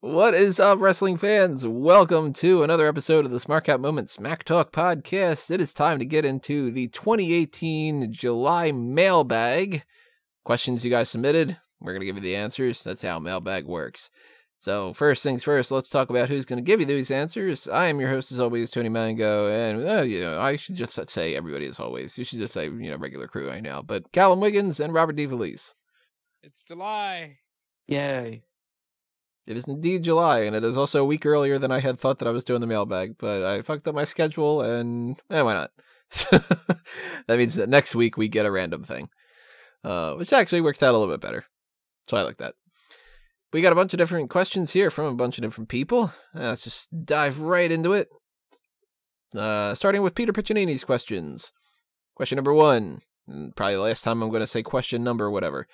What is up, wrestling fans? Welcome to another episode of the Smark Out Moment Smack Talk podcast. It is time to get into the 2018 July mailbag. Questions you guys submitted, we're going to give you the answers. That's how mailbag works. So first things first, let's talk about who's going to give you these answers. I am your host as always, Tony Mango, and I should just say everybody as always. You should just say, regular crew right now. But Callum Wiggins and Robert DeValise. It's July. Yay. It is indeed July, and it is also a week earlier than I had thought that I was doing the mailbag, but I fucked up my schedule, and why not? That means that next week we get a random thing, which actually worked out a little bit better. So I like that. We got a bunch of different questions here from a bunch of different people. Let's just dive right into it. Starting with Peter Piccinini's questions. Question number 1, and probably the last time I'm going to say question number whatever.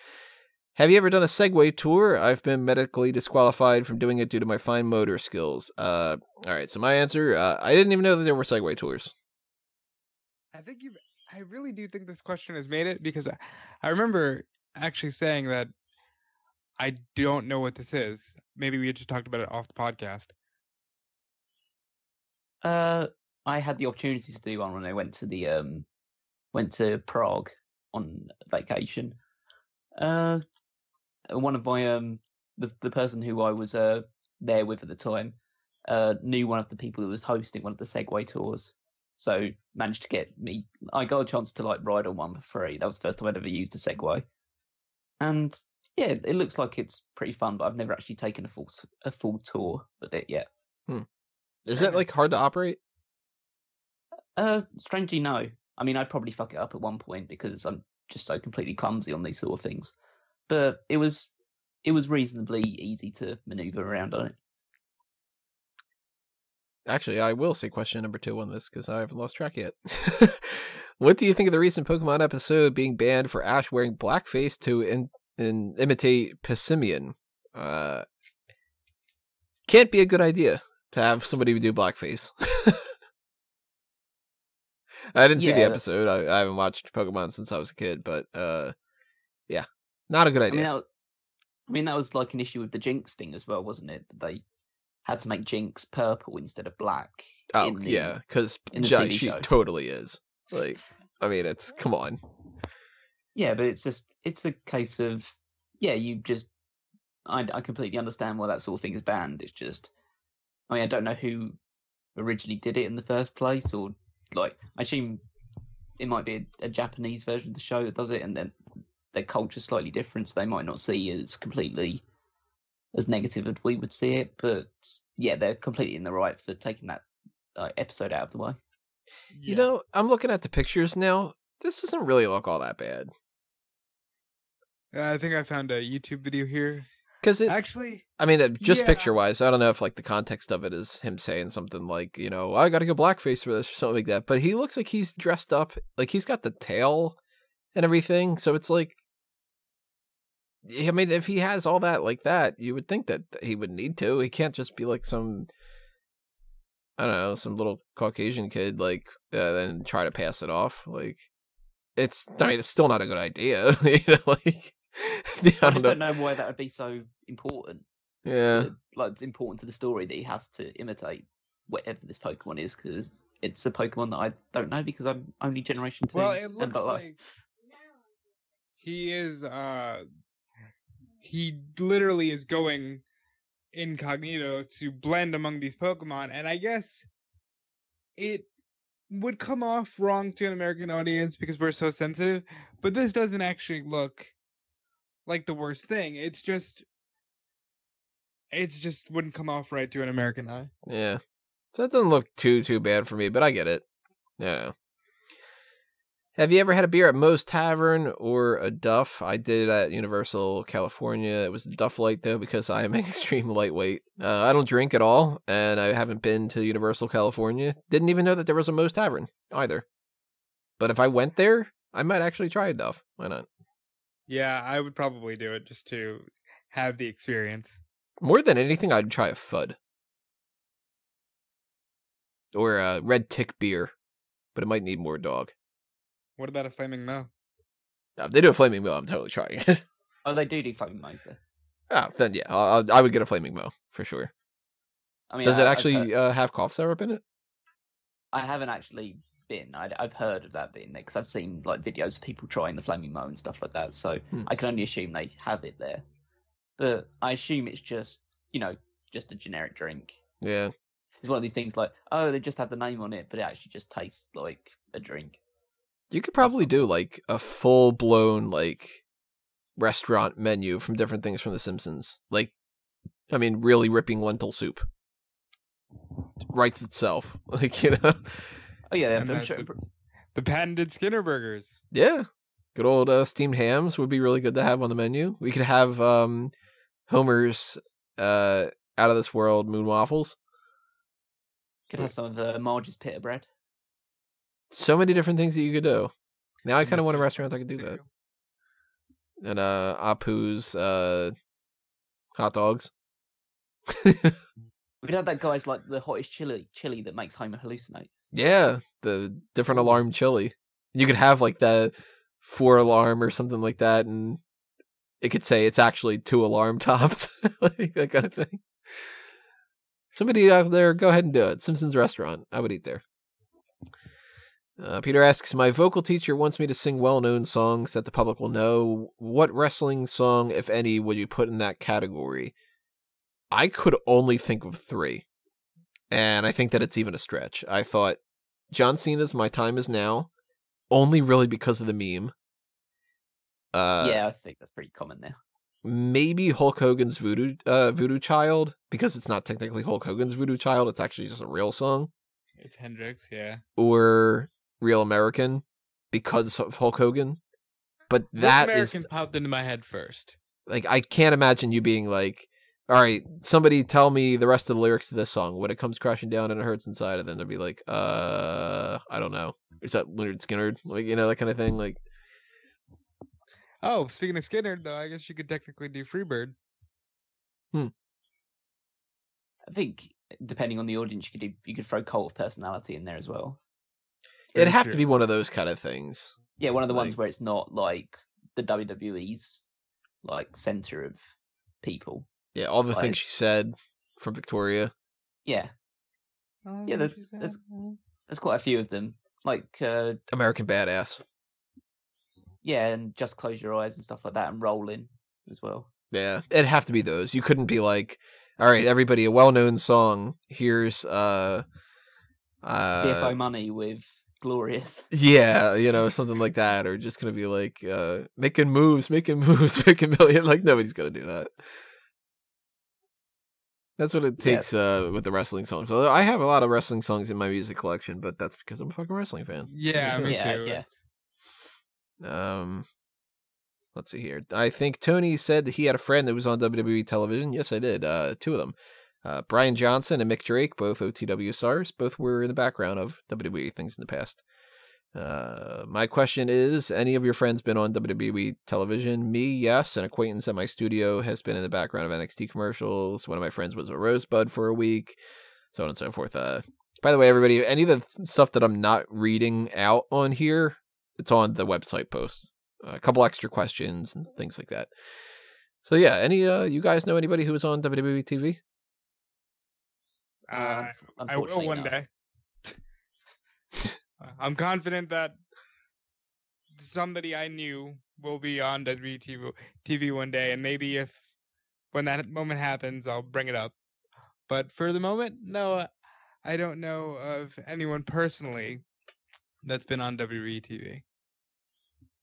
Have you ever done a Segway tour? I've been medically disqualified from doing it due to my fine motor skills. All right, so my answer, I didn't even know that there were Segway tours. I really do think this question has made it, because I remember actually saying that I don't know what this is. Maybe we had just talked about it off the podcast. I had the opportunity to do one when I went to Prague on vacation. One of my the person who I was there with at the time knew one of the people who was hosting one of the Segway tours, so managed to get me. I got a chance to ride on one for free. That was the first time I'd ever used a Segway, and yeah, it looks like it's pretty fun. But I've never actually taken a full tour with it yet. Is it hard to operate? Strangely, no. I mean, I'd probably fuck it up at one point because I'm just so completely clumsy on these sort of things. But it was reasonably easy to maneuver around on it. Actually, I will say question number 2 on this because I haven't lost track yet. What do you think of the recent Pokemon episode being banned for Ash wearing blackface to imitate Pissimian? Can't be a good idea to have somebody do blackface. I didn't see the episode. I haven't watched Pokemon since I was a kid, but yeah, not a good idea. I mean, that was like an issue with the Jinx thing as well, wasn't it? They had to make Jinx purple instead of black. Oh, yeah, because she totally is. It's, come on. Yeah, but it's a case of, I completely understand why that sort of thing is banned. It's just, I don't know who originally did it in the first place, or I assume it might be a Japanese version of the show that does it, and then their culture's slightly different, so they might not see it as completely as negative as we would see it. But yeah, they're completely in the right for taking that episode out of the way. I'm looking at the pictures now. This doesn't really look all that bad. I think I found a YouTube video here. Because just picture-wise, I don't know if the context of it is him saying something like, I gotta go blackface for this or something like that. But he looks like he's dressed up, he's got the tail and everything. So it's if he has all that like that, you would think that he would need to. He can't just be some little Caucasian kid, then try to pass it off. It's still not a good idea. I just don't know why that would be so important. Yeah. It's important to the story that he has to imitate whatever this Pokemon is, because it's a Pokemon that I don't know because I'm only Generation 2. Well, it looks like he is, he literally is going incognito to blend among these Pokemon, and I guess it would come off wrong to an American audience because we're so sensitive, but this doesn't actually look like the worst thing. It just wouldn't come off right to an American eye. Yeah. So that doesn't look too bad for me, but I get it. Yeah. Have you ever had a beer at Moe's Tavern or a Duff? I did at Universal California. It was the Duff Light, though, because I am an extreme lightweight. I don't drink at all, and I haven't been to Universal California. Didn't even know that there was a Moe's Tavern, either. But if I went there, I might actually try a Duff. Why not? Yeah, I would probably do it just to have the experience. More than anything, I'd try a Fud. Or a Red Tick beer, but it might need more dog. What about a Flaming Moe? If they do a Flaming Moe, I'm totally trying it. Oh, they do Flaming Moes there. Oh, then yeah, I would get a Flaming Moe for sure. I mean, Does it I've actually heard- have cough syrup in it? I haven't actually been. I've heard of that being there because I've seen like videos of people trying the flaming mo and stuff like that. So I can only assume they have it there. But I assume it's just just a generic drink. Yeah. It's one of these things like, oh, they just have the name on it, but it actually just tastes like a drink. You could probably do like a full blown like restaurant menu from different things from The Simpsons. Like, I mean, really ripping lentil soup writes itself. Like, you know. Oh yeah, And I'm sure. the patented Skinner burgers. Yeah. Good old steamed hams would be really good to have on the menu. We could have Homer's out of this world moon waffles. Could have some of Marge's pita bread. So many different things that you could do. Now I And kind of the want a fish restaurant that could do that. cereal. And Apu's hot dogs. We could have that guy's like the hottest chili that makes Homer hallucinate. Yeah, the different alarm chili. You could have like the 4 alarm or something like that, and it could say it's actually 2 alarm tops, like that kind of thing. Somebody out there, go ahead and do it. Simpsons Restaurant. I would eat there. Peter asks, my vocal teacher wants me to sing well-known songs that the public will know. What wrestling song, if any, would you put in that category? I could only think of 3. And I think that it's even a stretch. I thought John Cena's My Time Is Now, only really because of the meme. Yeah, I think that's pretty common now. Maybe Hulk Hogan's Voodoo Child, because it's not technically Hulk Hogan's Voodoo Child, it's actually just a real song. It's Hendrix, yeah. Or Real American, because of Hulk Hogan. But that Real is American popped into my head first. like, I can't imagine you being like, all right, somebody tell me the rest of the lyrics to this song. When it comes crashing down and it hurts inside, and then they'll be like, I don't know. Is that Leonard Skinner? Like, you know, that kind of thing. Like, Oh, speaking of Skinner, though, I guess you could technically do Freebird. I think depending on the audience, you could throw Cult of Personality in there as well. it'd Very have to true. be one of those kind of things. Yeah, one of the ones Like- where it's not like the WWE's like center of people. Yeah, all the Like- things she said from Victoria. Yeah, Oh, Yeah, there's quite a few of them. Like American Badass. yeah, and Just Close Your Eyes and stuff like that, and Rolling as well. Yeah, it'd have to be those. You couldn't be like, all right, everybody, a well-known song. Here's CFO Money with Glorious. yeah, you know, something like that, or just gonna be like making moves, making million. Like, nobody's gonna do that. That's what it takes with the wrestling songs. Although I have a lot of wrestling songs in my music collection, but that's because I'm a fucking wrestling fan. Yeah, So me makes too. Yeah. Let's see here. I think Tony said that he had a friend that was on WWE television. Yes, I did. 2 of them. Brian Johnson and Mick Drake, both OTW stars. Both were in the background of WWE things in the past. My question is, any of your friends been on WWE television? Me, yes. An acquaintance at my studio has been in the background of NXT commercials. One of my friends was a Rosebud for a week, so on and so forth. By the way, everybody, any of the stuff that I'm not reading out on here, it's on the website post. A couple extra questions and things like that. So yeah, any you guys know anybody who was on WWE TV? I will Unfortunately, one no. day. I'm confident that somebody I knew will be on WTV one day, and maybe when that moment happens, I'll bring it up. But for the moment, no, I don't know of anyone personally that's been on WTV.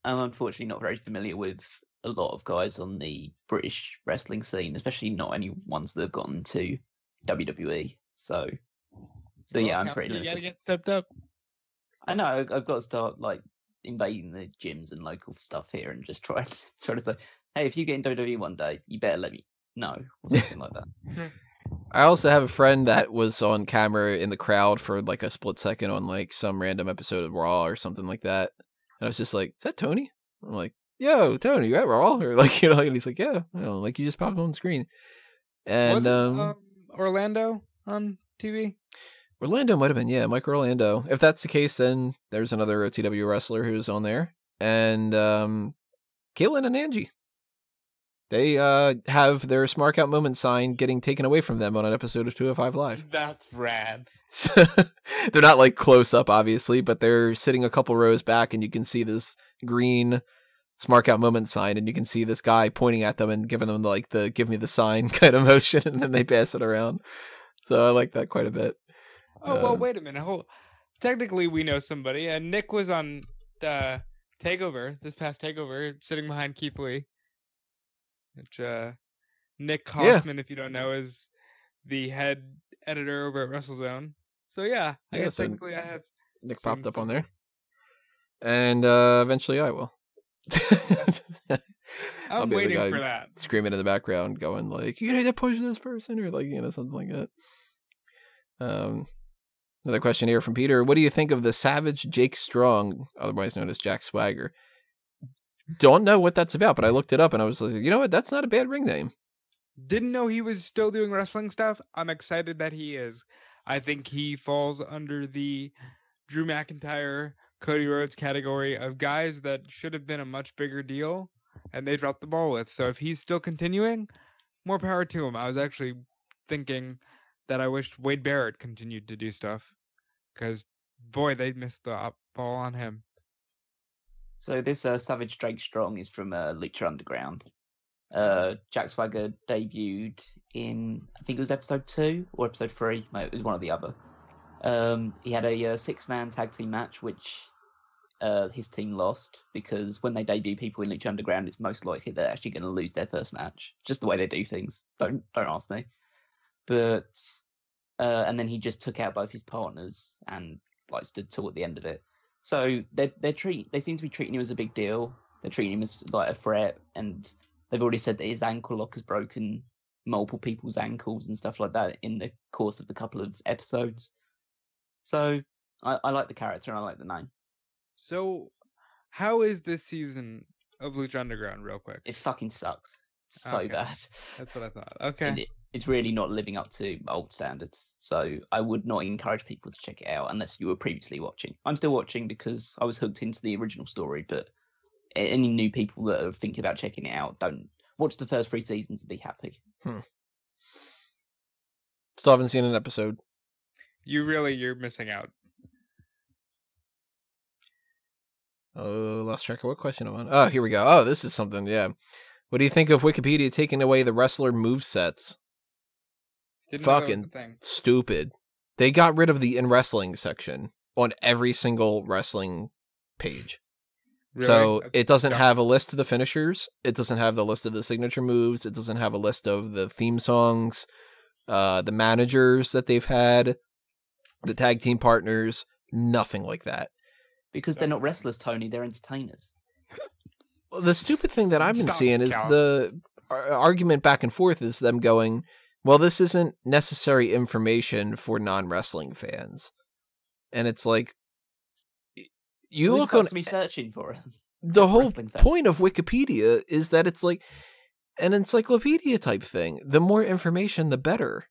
I'm unfortunately not very familiar with a lot of guys on the British wrestling scene, especially not any ones that have gotten to WWE. So yeah, I'm pretty You gotta limited. get stepped up. I know I've got to start like invading the gyms and local stuff here and just try to say, hey, if you get in WWE one day, you better let me know or something like that. I also have a friend that was on camera in the crowd for like a split second on like some random episode of Raw or something like that. And I was just like, is that Tony? I'm like, yo, Tony, you at Raw? Or like, you know, and he's like, yeah, you know, like you just popped on the screen. And Wasn't, Orlando on TV? Orlando might have been, yeah, Mike Orlando. If that's the case, then there's another OTW wrestler who's on there. And Caitlin and Angie. They have their Smark Out Moment sign getting taken away from them on an episode of 205 Live. That's rad. So, they're not like close up, obviously, but they're sitting a couple rows back, and you can see this green Smark Out Moment sign, and you can see this guy pointing at them and giving them like the "give me the sign" kind of motion, and then they pass it around. So I like that quite a bit. Oh, well, wait a minute. Technically, we know somebody. And Nick was on Takeover, this past Takeover, sitting behind Keith Lee. Which, Nick Kaufman, if you don't know, is the head editor over at WrestleZone. So, yeah, I guess so technically I have... Nick popped up on there. And eventually I will. I'm waiting for that. Screaming in the background, going like, "You need to push this person," or like, something like that. Another question here from Peter. What do you think of the Savage Jake Strong, otherwise known as Jack Swagger? Don't know what that's about, but I looked it up and I was like, you know what? That's not a bad ring name. Didn't know he was still doing wrestling stuff. I'm excited that he is. I think he falls under the Drew McIntyre, Cody Rhodes category of guys that should have been a much bigger deal and they dropped the ball with. So if he's still continuing, more power to him. I was actually thinking that I wished Wade Barrett continued to do stuff because, boy, they missed the ball on him. So this Savage Jake Strong is from Lucha Underground. Jack Swagger debuted in, I think it was episode 2 or episode 3. No, it was one or the other. He had a 6-man tag team match, which his team lost because when they debut people in Lucha Underground, it's most likely they're actually going to lose their first match. Just the way they do things. Don't ask me. But and then he just took out both his partners and like stood tall at the end of it. So they seem to be treating him as a big deal. They're treating him as like a threat, and they've already said that his ankle lock has broken multiple people's ankles and stuff like that in the course of a couple of episodes. So I like the character and I like the name. So how is this season of Lucha Underground, real quick? It fucking sucks. So bad. That's what I thought. Okay. It's really not living up to old standards. So I would not encourage people to check it out unless you were previously watching. I'm still watching because I was hooked into the original story, but any new people that are thinking about checking it out, don't watch the first 3 seasons and be happy. Still haven't seen an episode. You're missing out. Oh, lost track of what question I'm on. Oh, here we go. Oh, this is something, yeah. What do you think of Wikipedia taking away the wrestler movesets? Fucking stupid. They got rid of the in wrestling section on every single wrestling page. Really? So it doesn't have a list of the finishers. It doesn't have the list of the signature moves. It doesn't have a list of the theme songs, the managers that they've had, the tag team partners, nothing like that. Because they're not wrestlers, Tony. They're entertainers. Well, the stupid thing that I've been seeing is the argument back and forth is them going, well, this isn't necessary information for non-wrestling fans. And it's like, you look on... me searching for it. The whole point of Wikipedia is that it's like an encyclopedia type thing. The more information, the better.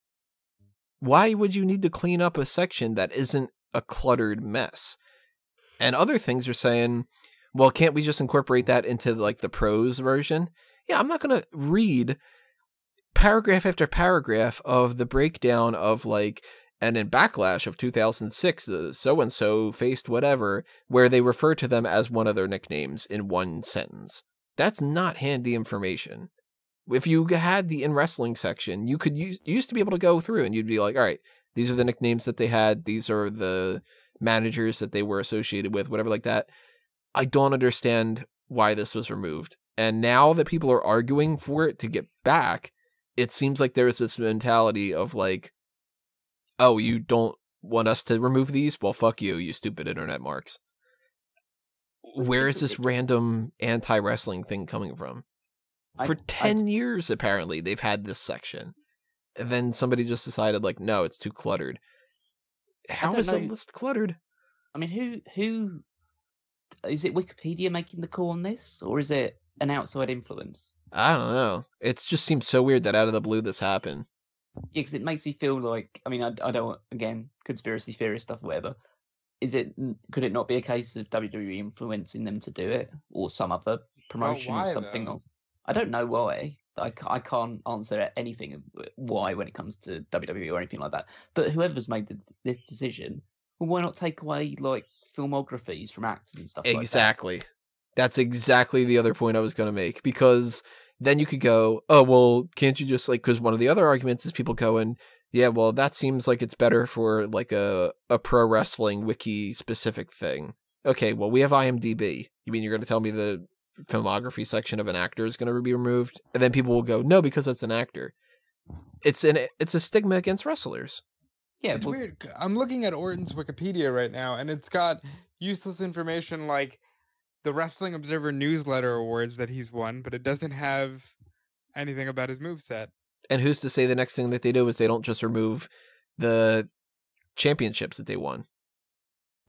Why would you need to clean up a section that isn't a cluttered mess? And other things are saying, well, can't we just incorporate that into like the prose version? Yeah, I'm not going to read paragraph after paragraph of the breakdown of like, and in Backlash of 2006, the so-and-so faced whatever, where they refer to them as one of their nicknames in one sentence. That's not handy information. If you had the in wrestling section, you used to be able to go through and you'd be like, all right, these are the nicknames that they had. These are the managers that they were associated with, whatever like that. I don't understand why this was removed. And now that people are arguing for it to get back, it seems like there's this mentality of like, oh, you don't want us to remove these? Well, fuck you, you stupid internet marks. Where is this random anti-wrestling thing coming from? For 10 years, apparently, they've had this section. And then somebody just decided, like, no, it's too cluttered. How is the list cluttered? I mean, who... Is it Wikipedia making the call on this? Or is it an outside influence? I don't know. It just seems so weird that out of the blue this happened. Yeah, because it makes me feel like... I mean, I don't... Again, conspiracy theory stuff, whatever. Could it not be a case of WWE influencing them to do it? Or some other promotion or something? Though? I don't know why. I can't answer anything why when it comes to WWE or anything like that. But whoever's made this decision, well, why not take away like filmographies from actors and stuff like that? Exactly. That's exactly the other point I was going to make, because then you could go, oh, well, can't you just like, because one of the other arguments is people going, yeah, well, that seems like it's better for like a pro wrestling wiki specific thing. Okay, well, we have IMDb. You mean you're going to tell me the filmography section of an actor is going to be removed? And then people will go, no, because that's an actor. It's a stigma against wrestlers. Yeah, It's weird. I'm looking at Orton's Wikipedia right now, and it's got useless information like the Wrestling Observer Newsletter awards that he's won, but it doesn't have anything about his moveset. And who's to say the next thing that they do is they don't just remove the championships that they won?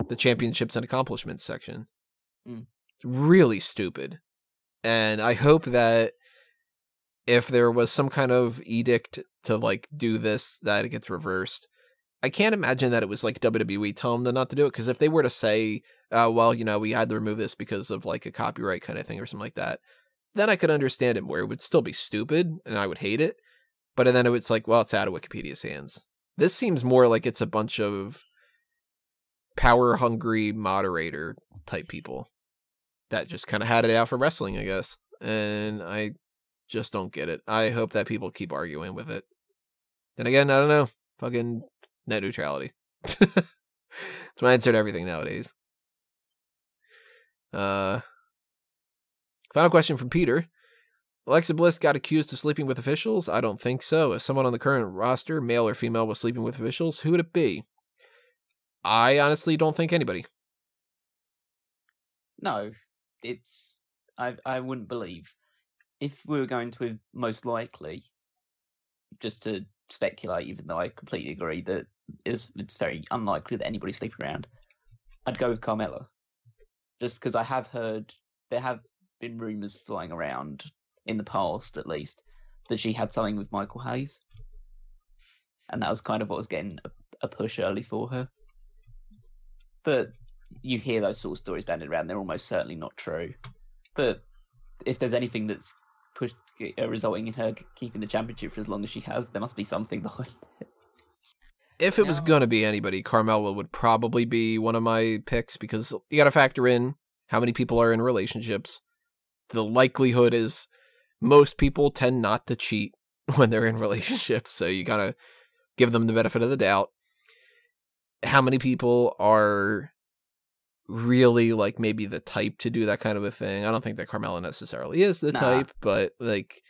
The championships and accomplishments section. Mm. It's really stupid. And I hope that if there was some kind of edict to like do this, that it gets reversed. I can't imagine that it was like WWE telling them not to do it, because if they were to say, well, you know, we had to remove this because of like a copyright kind of thing or something like that, then I could understand it more. It would still be stupid and I would hate it. But then it was like, well, it's out of Wikipedia's hands. This seems more like it's a bunch of power-hungry moderator type people that just kind of had it out for wrestling, I guess. And I just don't get it. I hope that people keep arguing with it. Then again, I don't know. Fucking net neutrality. It's my answer to everything nowadays. Final question from Peter. Alexa Bliss got accused of sleeping with officials? I don't think so. If someone on the current roster, male or female, was sleeping with officials, who would it be? I honestly don't think anybody. No, it's I wouldn't believe. If we were going to most likely, just to speculate, even though I completely agree that it's very unlikely that anybody's sleeping around, I'd go with Carmella. Just because I have heard there have been rumours flying around in the past, at least, that she had something with Michael Hayes, and that was kind of what was getting a push early for her. But you hear those sort of stories banded around; they're almost certainly not true. But if there's anything that's resulting in her keeping the championship for as long as she has, there must be something behind it. If it was going to be anybody, Carmella would probably be one of my picks, because you got to factor in how many people are in relationships. The likelihood is most people tend not to cheat when they're in relationships, so you got to give them the benefit of the doubt. How many people are really like maybe the type to do that kind of a thing? I don't think that Carmella necessarily is the type, but like,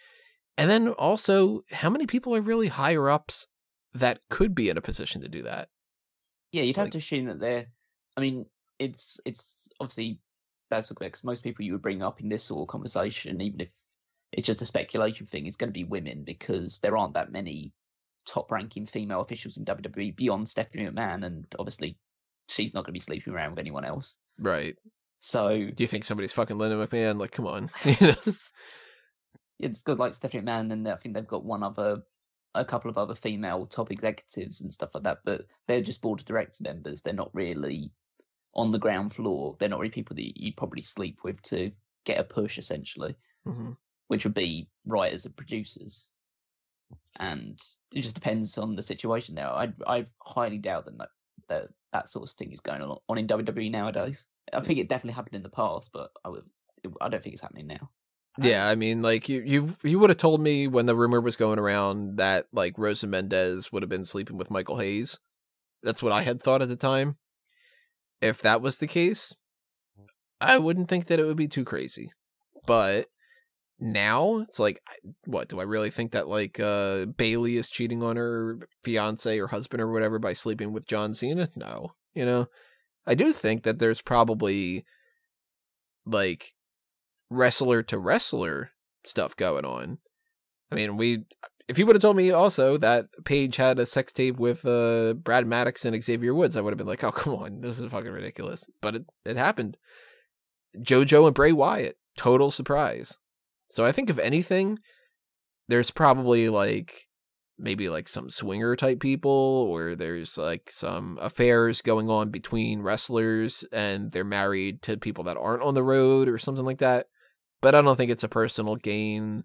and then also how many people are really higher ups that could be in a position to do that? Yeah, you'd have to assume that they're. I mean, it's obviously that's because most people you would bring up in this sort of conversation, even if it's just a speculation thing, is going to be women, because there aren't that many top-ranking female officials in WWE beyond Stephanie McMahon, and obviously she's not going to be sleeping around with anyone else. Right. So, do you think somebody's fucking Linda McMahon? Like, come on. It's got like Stephanie McMahon, and I think they've got a couple of other female top executives and stuff like that, but they're just board of director members. They're not really on the ground floor. They're not really people that you'd probably sleep with to get a push, essentially, which would be writers and producers. And it just depends on the situation there. I highly doubt that sort of thing is going on in WWE nowadays. I think it definitely happened in the past, but I don't think it's happening now. Yeah, I mean, like you would have told me when the rumor was going around that like Rosa Mendez would have been sleeping with Michael Hayes. That's what I had thought at the time. If that was the case, I wouldn't think that it would be too crazy. But now it's like, what do I really think that like Bailey is cheating on her fiance or husband or whatever by sleeping with John Cena? No, I do think that there's probably like wrestler to wrestler stuff going on. I mean, if you would have told me also that Paige had a sex tape with Brad Maddox and Xavier Woods, I would have been like, oh, come on, this is fucking ridiculous. But it happened. JoJo and Bray Wyatt, total surprise. So I think if anything, there's probably like maybe like some swinger type people, or there's like some affairs going on between wrestlers and they're married to people that aren't on the road or something like that. But I don't think it's a personal gain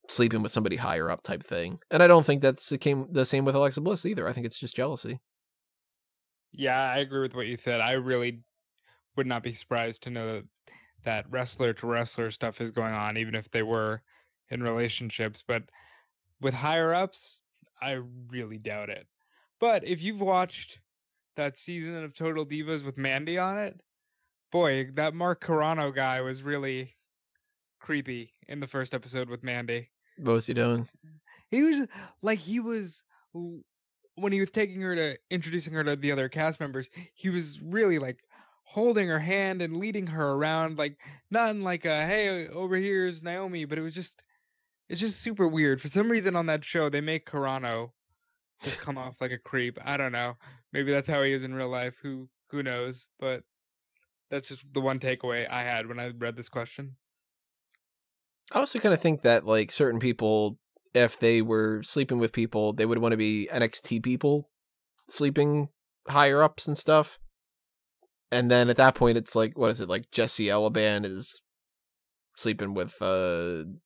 sleeping with somebody higher up type thing. And I don't think that's the same with Alexa Bliss either. I think it's just jealousy. Yeah, I agree with what you said. I really would not be surprised to know that wrestler to wrestler stuff is going on, even if they were in relationships. But with higher ups, I really doubt it. But if you've watched that season of Total Divas with Mandy on it, boy, that Mark Carano guy was really creepy in the first episode with Mandy. What was he doing? He was when he was introducing her to the other cast members, he was really like holding her hand and leading her around, like not in like a hey, over here's Naomi, but it's just super weird. For some reason on that show they make Carano just come off like a creep. I don't know. Maybe that's how he is in real life. Who knows? But that's just the one takeaway I had when I read this question. I also kind of think that like certain people, if they were sleeping with people, they would want to be NXT people sleeping higher ups and stuff. And then at that point, it's like, what is it? Like Jesse Elaban is sleeping with, I don't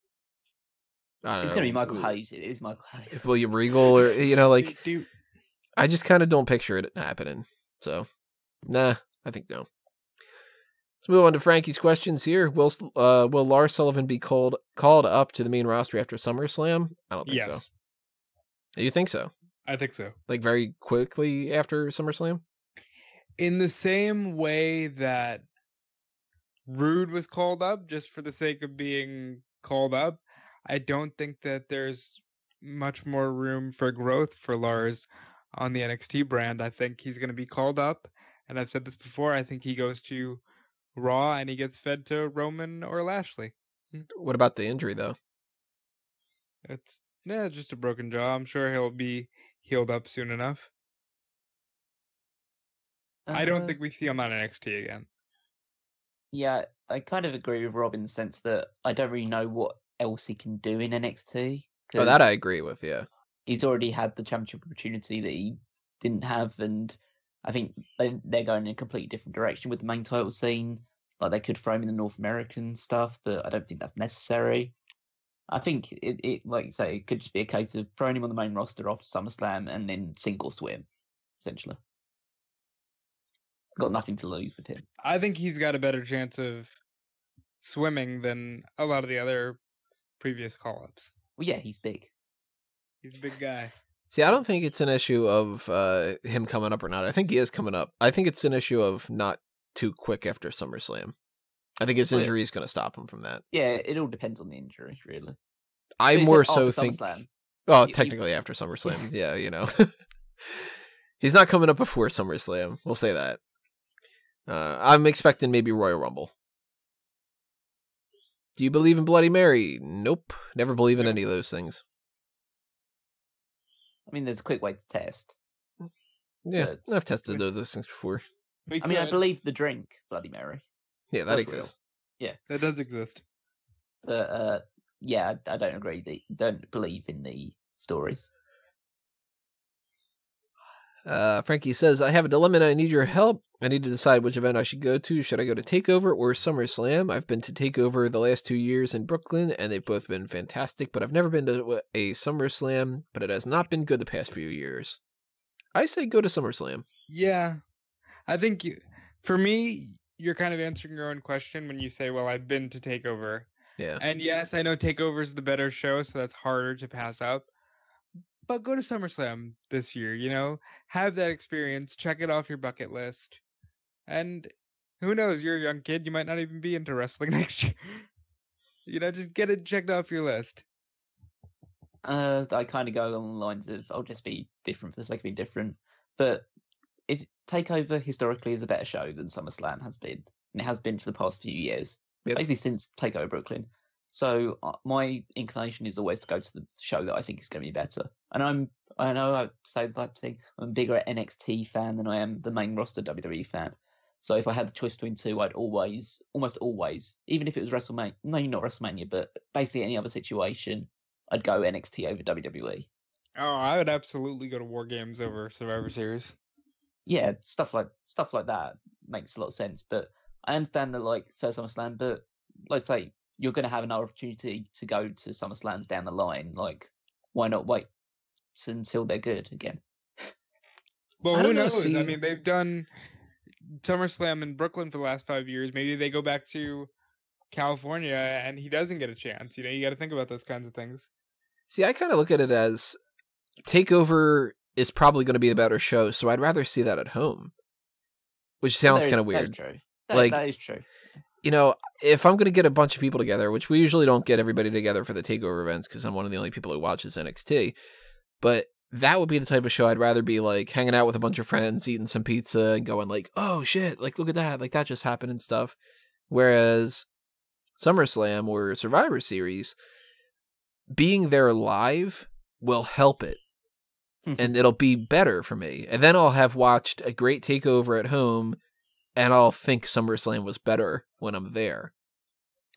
know. It's going to be Michael Hayes. It is Michael Hayes. William Regal, or, like, I just kind of don't picture it happening. So, nah, I think no. Let's move on to Frankie's questions here. Will Lars Sullivan be called up to the main roster after SummerSlam? I don't think so. You think so? I think so. Like very quickly after SummerSlam? In the same way that Rude was called up just for the sake of being called up, I don't think that there's much more room for growth for Lars on the NXT brand. I think he's going to be called up, and I've said this before, I think he goes to Raw and he gets fed to Roman or Lashley. What about the injury, though? It's just a broken jaw. I'm sure he'll be healed up soon enough. I don't think we see him on NXT again. Yeah, I kind of agree with Rob in the sense that I don't really know what else he can do in NXT. Oh, that I agree with, yeah. He's already had the championship opportunity that he didn't have, and I think they're going in a completely different direction with the main title scene. Like, they could throw him in the North American stuff, but I don't think that's necessary. I think it like you say, it could just be a case of throwing him on the main roster after SummerSlam and then sink or swim, essentially. Got nothing to lose with him. I think he's got a better chance of swimming than a lot of the other previous call-ups. Well, yeah, he's big. He's a big guy. See, I don't think it's an issue of him coming up or not. I think he is coming up. I think it's an issue of not too quick after SummerSlam. I think his injury is going to stop him from that. Yeah, it all depends on the injury, really. I more so think... SummerSlam. Well, technically after SummerSlam, yeah, He's not coming up before SummerSlam. We'll say that. I'm expecting maybe Royal Rumble. Do you believe in Bloody Mary? Nope. Never believe in any of those things. I mean, there's a quick way to test. Yeah, I've tested those things before. I mean, I believe the drink, Bloody Mary. Yeah, that exists. Real. Yeah. That does exist. But, yeah, I don't agree. Don't believe in the stories. Frankie says, I have a dilemma and I need your help. I need to decide which event I should go to. Should I go to TakeOver or SummerSlam? I've been to TakeOver the last 2 years in Brooklyn, and they've both been fantastic, but I've never been to a SummerSlam, but it has not been good the past few years. I say go to SummerSlam. Yeah. I think, for me, you're kind of answering your own question when you say, well, I've been to TakeOver. Yeah. And yes, I know TakeOver is the better show, so that's harder to pass up. But go to SummerSlam this year, have that experience, check it off your bucket list. And who knows, you're a young kid, you might not even be into wrestling next year. Just get it checked off your list. I kind of go along the lines of, I'll just be different for the sake of being different. But if TakeOver historically is a better show than SummerSlam has been, and it has been for the past few years, basically since TakeOver Brooklyn. So my inclination is always to go to the show that I think is going to be better. And I know I say the type of thing, I'm a bigger NXT fan than I am the main roster WWE fan. So if I had the choice between two, I'd almost always, even if it was WrestleMania, maybe not WrestleMania, but basically any other situation, I'd go NXT over WWE. Oh, I would absolutely go to War Games over Survivor Series. Yeah, stuff like that makes a lot of sense. But I understand that, like, first SummerSlam, but let's say you're going to have another opportunity to go to SummerSlams down the line. Like, why not wait until they're good again? Well, I who don't know, knows? I see- mean, they've done SummerSlam in Brooklyn for the last 5 years. Maybe they go back to California and he doesn't get a chance. You know, you got to think about those kinds of things. See, I kind of look at it as TakeOver is probably going to be a better show, so I'd rather see that at home. Which sounds kind of weird. That's true. Like- that is true. You know, if I'm going to get a bunch of people together, which we usually don't get everybody together for the TakeOver events because I'm one of the only people who watches NXT, but that would be the type of show I'd rather be like hanging out with a bunch of friends, eating some pizza and going like, oh shit, like look at that, like that just happened and stuff. Whereas SummerSlam or Survivor Series, being there live will help it. And it'll be better for me. And then I'll have watched a great TakeOver at home and I'll think SummerSlam was better when I'm there.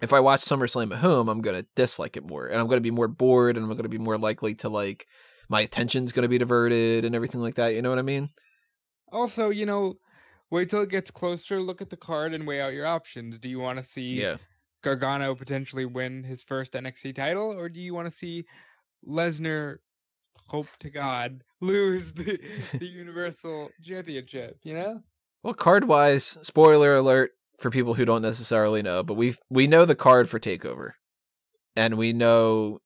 If I watch SummerSlam at home, I'm going to dislike it more. And I'm going to be more bored and I'm going to be more likely to like, my attention's going to be diverted and everything like that. You know what I mean? Also, you know, wait till it gets closer, look at the card and weigh out your options. Do you want to see Yeah. Gargano potentially win his first NXT title, or do you want to see Lesnar, hope to God, lose the Universal Championship, you know? Well, card-wise, spoiler alert for people who don't necessarily know, but we know the card for TakeOver. And we know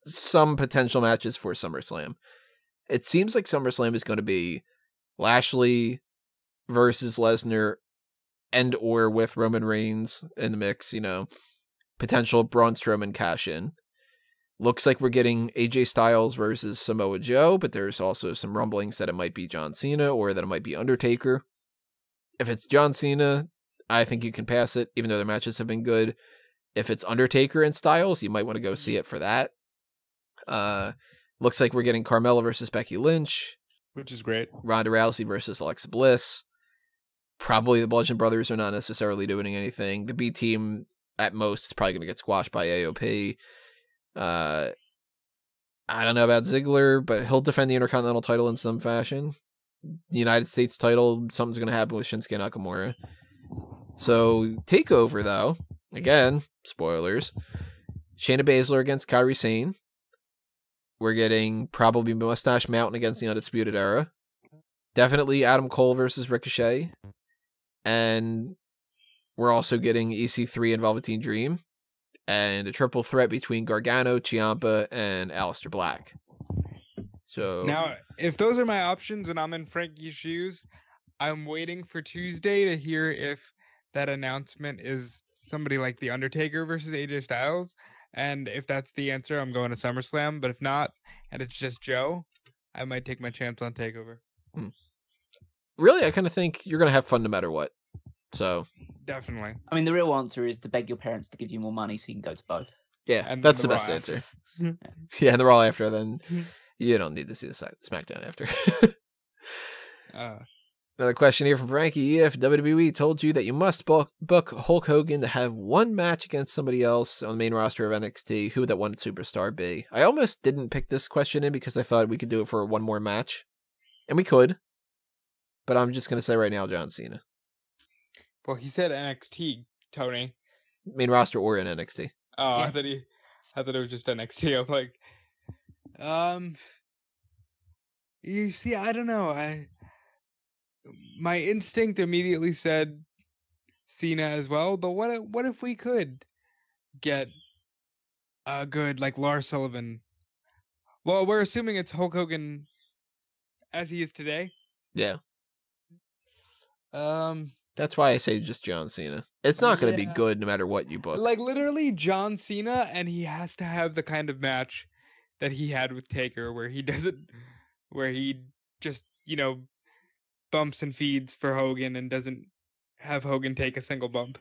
some potential matches for SummerSlam. It seems like SummerSlam is going to be Lashley versus Lesnar and or with Roman Reigns in the mix, you know, potential Braun Strowman cash-in. Looks like we're getting AJ Styles versus Samoa Joe, but there's also some rumblings that it might be John Cena or that it might be Undertaker. If it's John Cena, I think you can pass it, even though their matches have been good. If it's Undertaker and Styles, you might want to go see it for that. Looks like we're getting Carmella versus Becky Lynch, Which is great. Ronda Rousey versus Alexa Bliss. Probably the Bludgeon Brothers are not necessarily doing anything. The B team, at most, is probably going to get squashed by AOP. I don't know about Ziggler, but he'll defend the Intercontinental title in some fashion. The United States title, something's going to happen with Shinsuke Nakamura. So, TakeOver, though, again, spoilers, Shayna Baszler against Kairi Sane. We're getting probably Mustache Mountain against the Undisputed Era. Definitely Adam Cole versus Ricochet. And we're also getting EC3 and Velveteen Dream. And a triple threat between Gargano, Ciampa, and Aleister Black. So Now, if those are my options and I'm in Frankie's shoes, I'm waiting for Tuesday to hear if that announcement is somebody like The Undertaker versus AJ Styles. And if that's the answer, I'm going to SummerSlam. But if not, and it's just Joe, I might take my chance on TakeOver. really, I kind of think you're going to have fun no matter what. So Definitely. I mean, the real answer is to beg your parents to give you more money so you can go to both. yeah, And that's then the the best Raw answer. after. Yeah, and the Raw after, then you don't need to see the SmackDown after. Another question here from Frankie. If WWE told you that you must book Hulk Hogan to have one match against somebody else on the main roster of NXT, who would that one superstar be? I almost didn't pick this question in because I thought we could do it for one more match. And we could. But I'm just going to say right now, John Cena. Well, he said NXT, Tony. Main roster or in NXT. Oh, Yeah. I thought it was just NXT. I'm like, you see, I don't know. My instinct immediately said Cena as well, but what if we could get a good like Lars Sullivan? Well, we're assuming it's Hulk Hogan as he is today. Yeah. Um, That's why I say just John Cena. It's not going to be Yeah. good no matter what you book. like literally John Cena, and he has to have the kind of match that he had with Taker, where he just bumps and feeds for Hogan and doesn't have Hogan take a single bump.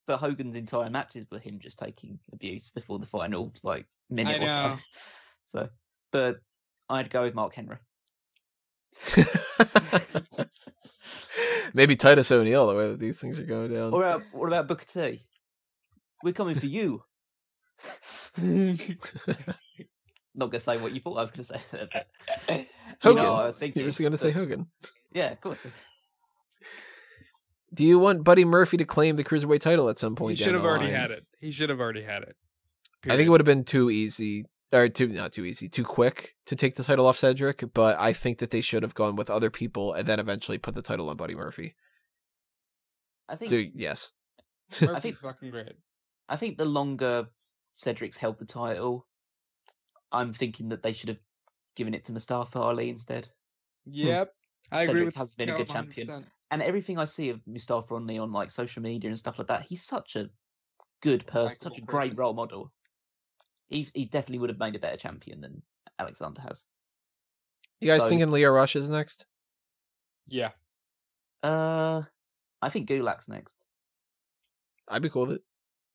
But Hogan's entire matches were him just taking abuse before the final like I minute or know. so. So, but I'd go with Mark Henry. Maybe Titus O'Neil, the way that these things are going down. Or what about Booker T? We're coming for you. Not gonna say what you thought I was gonna say. But, Hogan. I was You thinking, were going to say but- Hogan. Yeah, of course. Do you want Buddy Murphy to claim the Cruiserweight title at some point He down should have the already line? had it. He should have already had it. I think it Period. would have been too easy, or not too easy, too quick to take the title off Cedric, but I think that they should have gone with other people and then eventually put the title on Buddy Murphy. I think So, yes. Murphy's fucking great. I think the longer Cedric's held the title, I'm thinking that they should have given it to Mustafa Ali instead. Yep. I agree Cedric with has been a good Callum champion. 100%. And everything I see of Mustafa Ali on like social media and stuff like that, he's such a good person, such a Likeable great person. role model. He definitely would have made a better champion than Alexander has. You guys So- thinking Leo Rush is next? Yeah. I think Gulak's next. I'd be cool with it.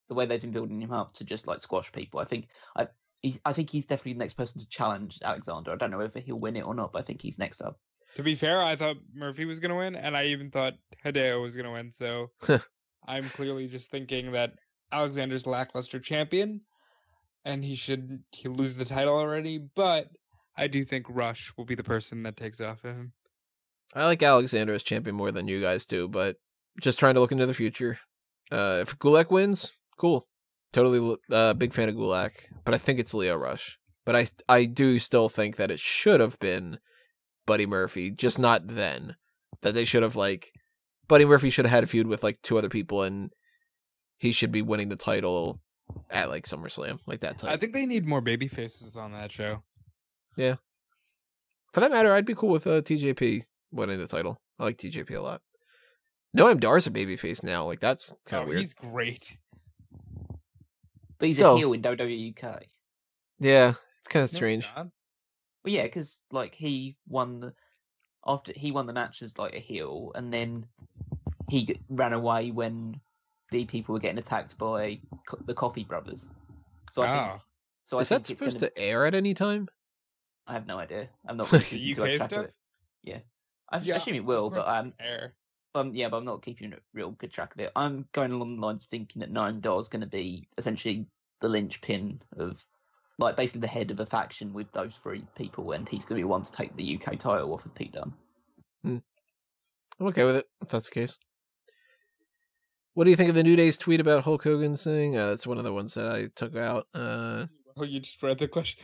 The way they've been building him up to just like squash people, I think he's definitely the next person to challenge Alexander. I don't know whether he'll win it or not, but I think he's next up. To be fair, I thought Murphy was going to win, and I even thought Hideo was going to win. So I'm clearly just thinking that Alexander's lackluster champion, and he'll lose the title already. But I do think Rush will be the person that takes off of him. I like Alexander as champion more than you guys do, but just trying to look into the future. If Gulak wins, cool. Totally big fan of Gulak, but I think it's Leo Rush. But I do still think that it should have been Buddy Murphy, just not then. That they should have, like, Buddy Murphy should have had a feud with, like, 2 other people, and he should be winning the title at, like, SummerSlam, like that type. I think they need more baby faces on that show. Yeah. For that matter, I'd be cool with TJP winning the title. I like TJP a lot. Noam Dar's a babyface now. Like, that's kind of weird. He's great. But he's Still. a heel in WWE UK. Yeah, it's kind of No, strange. he's not. Well, yeah, because like he won the match as like a heel, and then he ran away when the people were getting attacked by the Coffee Brothers. So I think. Oh. So I Is think that it's supposed gonna, to air at any time? I have no idea. I'm not The really keeping too UK much track stuff? of it. Yeah, I Yeah, assume it of will, course but it's air. yeah, but I'm not keeping a real good track of it. I'm going along the lines of thinking that Noam Dar is going to be essentially the linchpin of, like, basically the head of a faction with those 3 people, and he's going to be one to take the UK title off of Pete Dunne. I'm okay with it, if that's the case. What do you think of the New Day's tweet about Hulk Hogan's thing? That's one of the ones that I took out. Oh, you just read the question.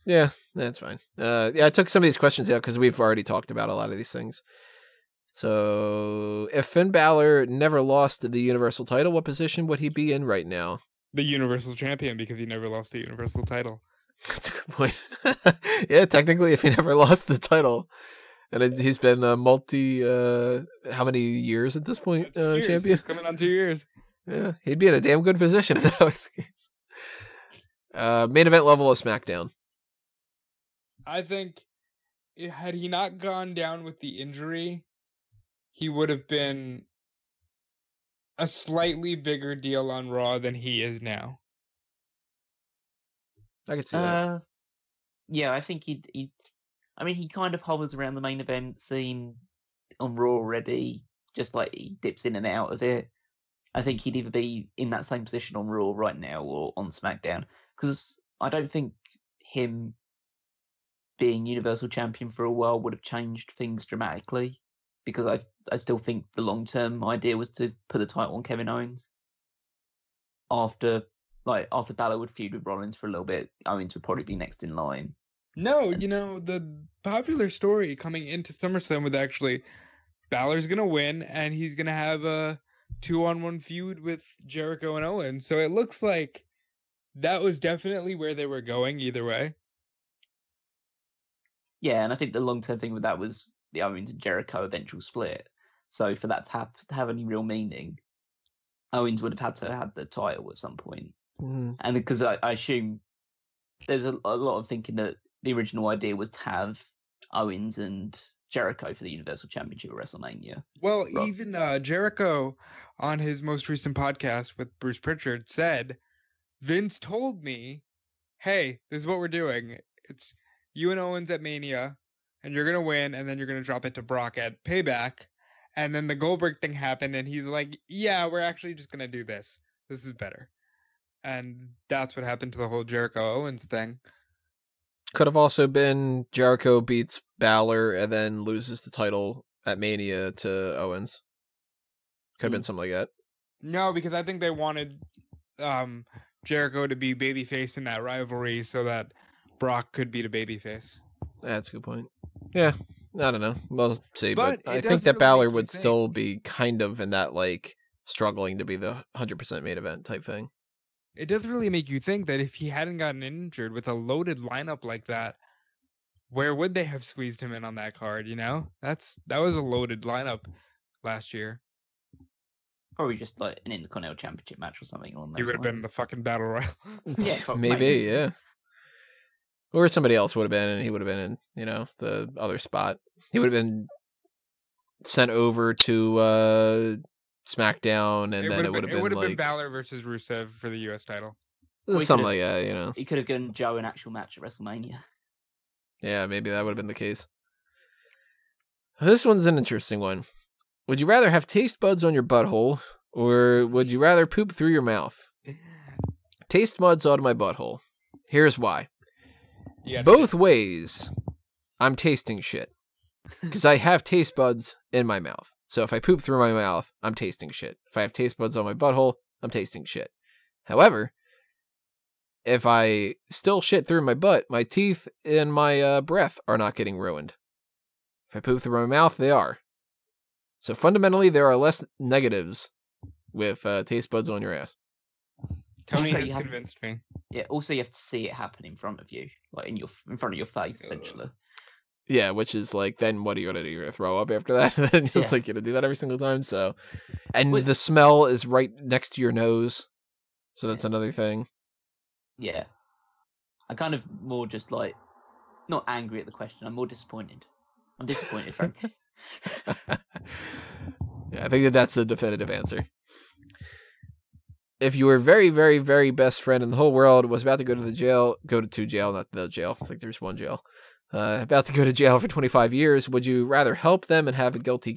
Yeah, that's fine. Yeah, I took some of these questions out because we've already talked about a lot of these things. So, if Finn Balor never lost the Universal title, what position would he be in right now? The Universal Champion, because he never lost a Universal title. That's a good point. Yeah, technically, if he never lost the title, and he's been how many years at this point, That's 2 years. champion? He's coming on 2 years. Yeah, he'd be in a damn good position if that was the case. Main event level of SmackDown. I think had he not gone down with the injury, he would have been a slightly bigger deal on Raw than he is now. I could see that. Yeah, I think I mean, he kind of hovers around the main event scene on Raw already, just like he dips in and out of it. I think he'd either be in that same position on Raw right now or on SmackDown, because I don't think him being Universal Champion for a while would have changed things dramatically, because I still think the long-term idea was to put the title on Kevin Owens. After Balor would feud with Rollins for a little bit, Owens would probably be next in line. No, the popular story coming into SummerSlam was actually Balor's going to win, and he's going to have a 2-on-1 feud with Jericho and Owens. So it looks like that was definitely where they were going either way. Yeah, and I think the long-term thing with that was the Owens and Jericho eventual split. So for that to have any real meaning, Owens would have had to have the title at some point. Mhm. And because I assume there's a lot of thinking that the original idea was to have Owens and Jericho for the Universal Championship at WrestleMania. Well, Right. even Jericho on his most recent podcast with Bruce Pritchard said, Vince told me, hey, this is what we're doing. It's you and Owens at Mania, and you're going to win, and then you're going to drop it to Brock at Payback. And then the Goldberg thing happened, and he's like, yeah, we're actually just going to do this. This is better. And that's what happened to the whole Jericho Owens thing. Could have also been Jericho beats Balor and then loses the title at Mania to Owens. Could have been something like that. No, because I think they wanted Jericho to be babyface in that rivalry so that Brock could be the babyface. That's a good point. Yeah, I don't know. We'll see. But But I it think doesn't that really Balor make you would think. still be kind of in that, like, struggling to be the 100% main event type thing. It does really make you think that if he hadn't gotten injured with a loaded lineup like that, where would they have squeezed him in on that card? You know, that was a loaded lineup last year. Probably just like an Intercontinental Championship match or something along those He would have been lines. the fucking battle royal. Yeah, Maybe, yeah. Or somebody else would have been, and he would have been in, you know, the other spot. He would have been sent over to SmackDown, and then it would have been like Balor versus Rusev for the U.S. title. Well, he something could've- like that, you know. He could have given Joe an actual match at WrestleMania. Yeah, maybe that would have been the case. This one's an interesting one. Would you rather have taste buds on your butthole, or would you rather poop through your mouth? Taste buds out of my butthole. Here's why. Both ways, I'm tasting shit. Because I have taste buds in my mouth. So if I poop through my mouth, I'm tasting shit. If I have taste buds on my butthole, I'm tasting shit. However, if I still shit through my butt, my teeth and my breath are not getting ruined. If I poop through my mouth, they are. So fundamentally, there are less negatives with taste buds on your ass. Tony Also, has you have- convinced me. Yeah. Also, you have to see it happen in front of you, like in front of your face, essentially. Yeah, which is like, then what are you going to do? You're going to throw up after that? Then it's Yeah. like you're going to do that every single time. So, and Wait. the smell is right next to your nose. So that's another thing. Yeah. I kind of more just like not angry at the question. I'm more disappointed. I'm disappointed, frankly. Yeah, I think that's a definitive answer. If your very, very, very best friend in the whole world was about to go to jail, not the jail. It's like there's one jail. About to go to jail for 25 years, would you rather help them and have a guilty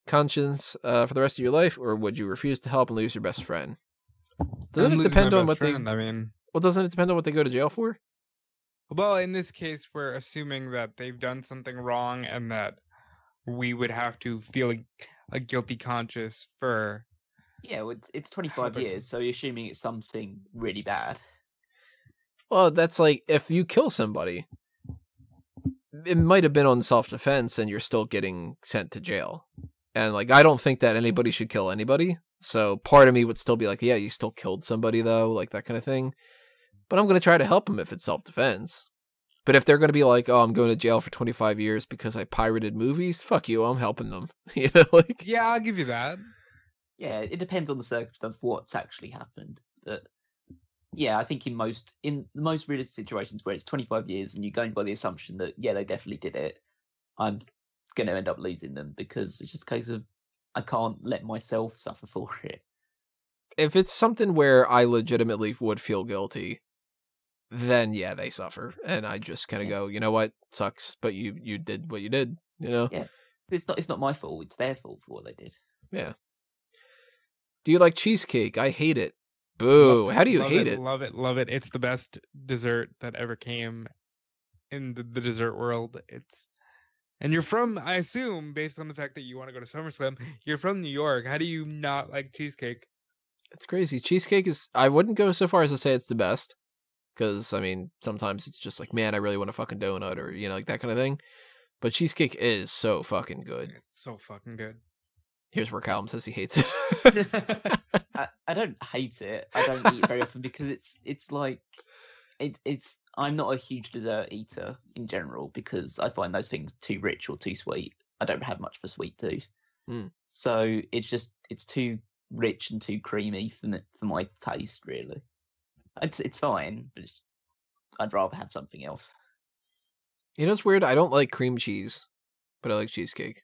conscience for the rest of your life, or would you refuse to help and lose your best friend? Doesn't it depend on what I mean, Well, doesn't it depend on what they go to jail for? well, in this case, we're assuming that they've done something wrong and that we would have to feel a guilty conscience for. Yeah, well, it's 25 years, so you're assuming it's something really bad. Well, that's like if you kill somebody, it might have been on self-defense and you're still getting sent to jail. And like, I don't think that anybody should kill anybody. So part of me would still be like, yeah, you still killed somebody though, like that kind of thing. But I'm going to try to help them if it's self-defense. But if they're going to be like, oh, I'm going to jail for 25 years because I pirated movies, fuck you, I'm helping them. You know, like. Yeah, I'll give you that. Yeah, it depends on the circumstance, what's actually happened. But yeah, I think in the most realistic situations where it's 25 years and you're going by the assumption that, yeah, they definitely did it, I'm going to end up losing them because it's just a case of I can't let myself suffer for it. If it's something where I legitimately would feel guilty, then yeah, they suffer. And I just kind of go, you know what, sucks, but you did what you did, you know? Yeah. It's not my fault, it's their fault for what they did. Yeah. Do you like cheesecake? I hate it. Boo. How do you hate it? Love it. It's the best dessert that ever came in the dessert world. And you're from, I assume, based on the fact that you want to go to SummerSlam, you're from New York. How do you not like cheesecake? It's crazy. Cheesecake is, I wouldn't go so far as to say it's the best. Because, I mean, sometimes it's just like, man, I really want a fucking donut or, you know, like that kind of thing. But cheesecake is so fucking good. It's so fucking good. Here's where Callum says he hates it. I don't hate it. I don't eat it very often because it's like it's I'm not a huge dessert eater in general because I find those things too rich or too sweet. I don't have much of a sweet tooth. So it's too rich and too creamy for my taste, really. It's fine, but I'd rather have something else. You know, it's weird. I don't like cream cheese, but I like cheesecake.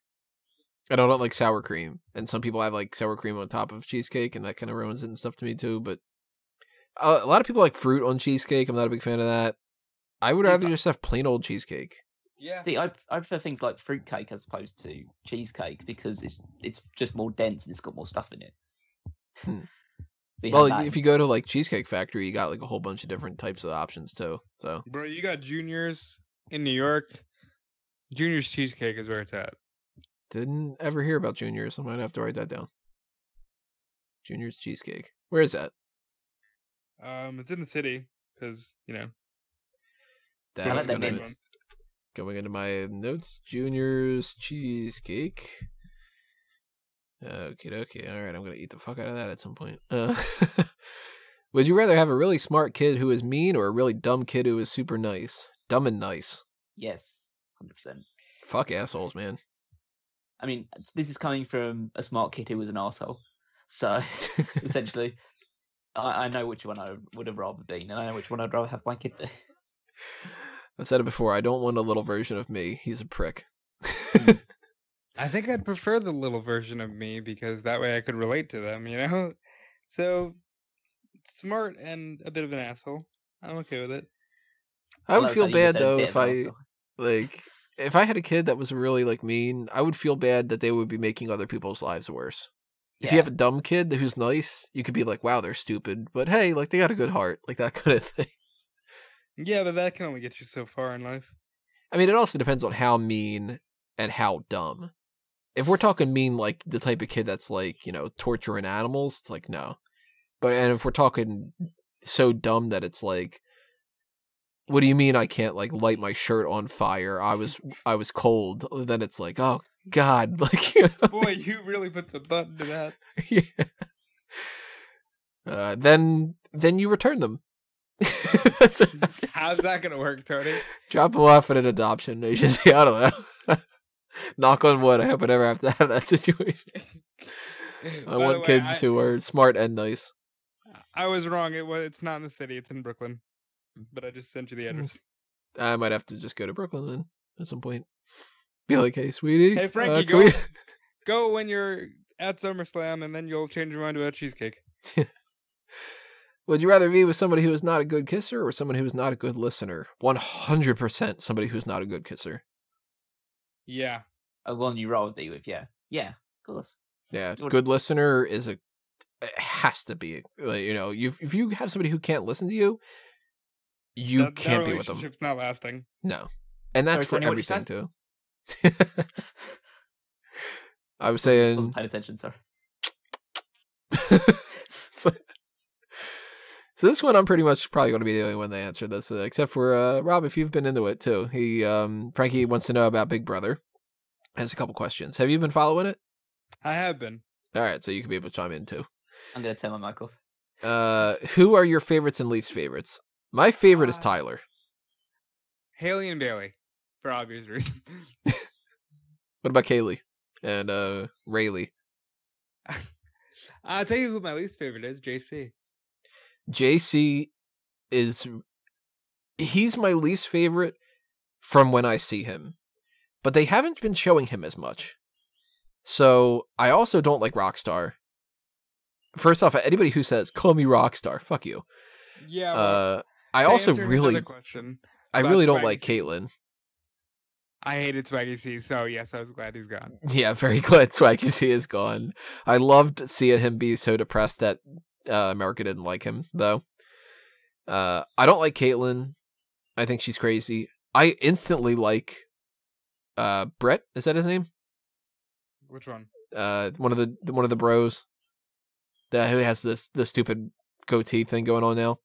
I don't like sour cream, and some people have like sour cream on top of cheesecake, and that kind of ruins it and stuff to me too. But a lot of people like fruit on cheesecake. I'm not a big fan of that. I would rather just have plain old cheesecake. Yeah. See, I prefer things like fruitcake as opposed to cheesecake because it's just more dense and it's got more stuff in it. So Well, if you go to like Cheesecake Factory, you got like a whole bunch of different types of options too. So, Bro, you got Junior's in New York. Junior's cheesecake is where it's at. didn't ever hear about Juniors. I might have to write that down. Junior's Cheesecake. Where is that? It's in the city because I That's like that gonna mint. going into my notes. Junior's Cheesecake. Okay. All right, I'm gonna eat the fuck out of that at some point. Would you rather have a really smart kid who is mean or a really dumb kid who is super nice? Dumb and nice. Yes, 100%. Fuck assholes, man. I mean, this is coming from a smart kid who was an asshole. So, essentially, I know which one I would have rather been, and I know which one I'd rather have my kid be. I've said it before. I don't want a little version of me. He's a prick. I think I'd prefer the little version of me because that way I could relate to them, So smart and a bit of an asshole. I'm okay with it. I would like feel how you just bad said though bit if of an I arsehole. like if I had a kid that was really like mean. I would feel bad that they would be making other people's lives worse. If you Yeah. have a dumb kid who's nice, you could be like, "Wow, they're stupid," but hey, like they got a good heart, like that kind of thing. Yeah, but that can only get you so far in life. I mean, it also depends on how mean and how dumb. If we're talking mean, like the type of kid that's like, torturing animals, it's like, no. And if we're talking so dumb that it's like, what do you mean I can't like light my shirt on fire? I was cold. Then it's like, oh God, like, Boy, you really put some thought into that. yeah. Then you return them. How's that gonna work, Tony? Drop them off at an adoption agency. I don't know. Knock on wood. I hope I never have to have that situation. I want kids who are smart and nice. I was wrong. It's not in the city. It's in Brooklyn. But I just sent you the address. I might have to just go to Brooklyn then at some point. Be like, hey, sweetie. Hey, Frankie, go when you're at SummerSlam, and then you'll change your mind about cheesecake. Would you rather be with somebody who is not a good kisser or someone who is not a good listener? 100% somebody who's not a good kisser. Yeah. A one you rather be with, yeah. Yeah, of course. Yeah, good listener it has to be. Like, if you have somebody who can't listen to you, you can't be with them. That relationship's not lasting. No. And that's Sorry, for Tony, what did you everything, too. I was saying... wasn't paying attention, sorry. So this one, I'm pretty much probably going to be the only one that answered this, except for Rob, if you've been into it, too. Frankie wants to know about Big Brother. Has a couple questions. Have you been following it? I have been. All right, so you can be able to chime in, too. I'm going to turn my mic off. Who are your favorites and least favorites? My favorite is Tyler. Haley and Bailey, for obvious reasons. What about Kaylee and Rayleigh? I'll tell you who my least favorite is, JC. JC he's my least favorite from when I see him, but they haven't been showing him as much. So I also don't like Rockstar. First off, anybody who says, call me Rockstar, fuck you. Yeah. Well, I also really don't like Caitlyn. I hated Swaggy C, so yes, I was glad he's gone. Yeah, very glad Swaggy C is gone. I loved seeing him be so depressed that America didn't like him, though. I don't like Caitlyn. I think she's crazy. I instantly like Brett. Is that his name? Which one? One of the bros who has the stupid goatee thing going on now.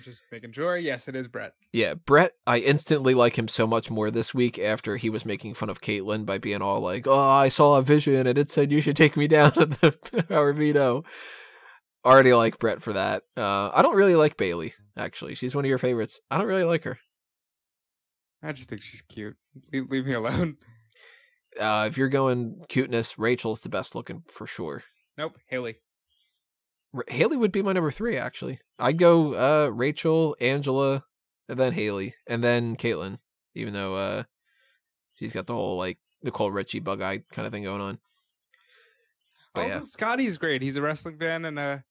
Just making sure. Yes, it is Brett. Yeah, Brett. I instantly like him so much more this week after he was making fun of Caitlyn by being all like, "Oh, I saw a vision and it said you should take me down to the Power Veto." Already like Brett for that. I don't really like Bailey. Actually, she's one of your favorites. I don't really like her. I just think she's cute. Leave me alone. If you're going cuteness, Rachel's the best looking for sure. Nope, Haley. Haley would be my number 3, actually. I'd go Rachel, Angela, and then Haley, and then Caitlyn, even though she's got the whole, like, Nicole Richie bug-eye kind of thing going on. But also, yeah. Scotty's great. He's a wrestling fan and a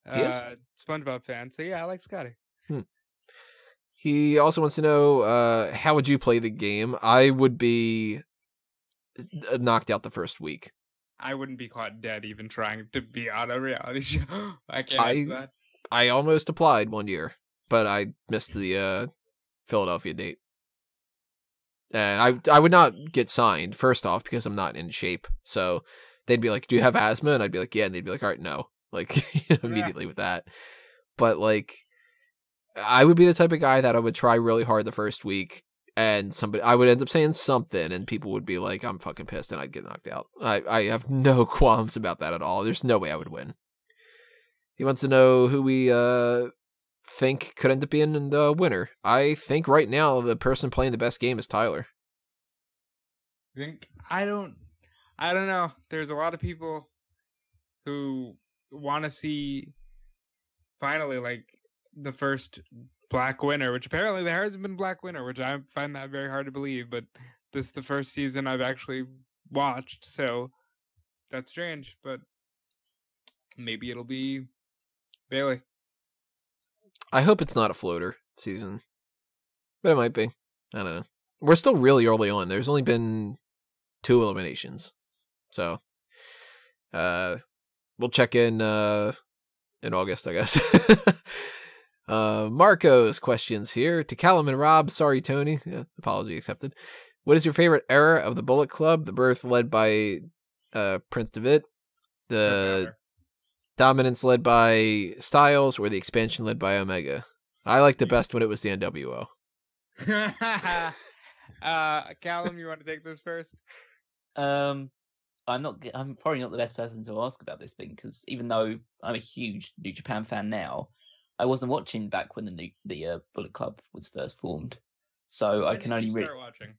SpongeBob fan. So yeah, I like Scotty. He also wants to know, how would you play the game? I would be knocked out the first week. I wouldn't be caught dead even trying to be on a reality show. I can't answer that. I almost applied one year, but I missed the Philadelphia date. And I would not get signed, first off, because I'm not in shape. So they'd be like, "Do you have asthma?" And I'd be like, "Yeah." And they'd be like, "All right, no." Like, immediately with that. But like, I would be the type of guy that I would try really hard the first week, and I would end up saying something, and people would be like, "I'm fucking pissed," and I'd get knocked out. I have no qualms about that at all. There's no way I would win. He wants to know who we think could end up being the winner. I think right now the person playing the best game is Tyler. I don't know. There's a lot of people who want to see finally like the first black winner, which apparently there hasn't been black winner, which I find that very hard to believe, but this is the first season I've actually watched, so that's strange, but maybe it'll be Bailey. I hope it's not a floater season, but it might be. I don't know. We're still really early on. There's only been 2 eliminations, so we'll check in August, I guess. Marco's questions here to Callum and Rob. Sorry, Tony. Yeah, apology accepted. What is your favorite era of the Bullet Club? The birth led by Prince Devitt, the dominance led by Styles, or the expansion led by Omega? I like the best when it was the NWO. Callum, you want to take this first? I'm probably not the best person to ask about this thing, because even though I'm a huge New Japan fan now, I wasn't watching back when the Bullet Club was first formed, so I can only start watching.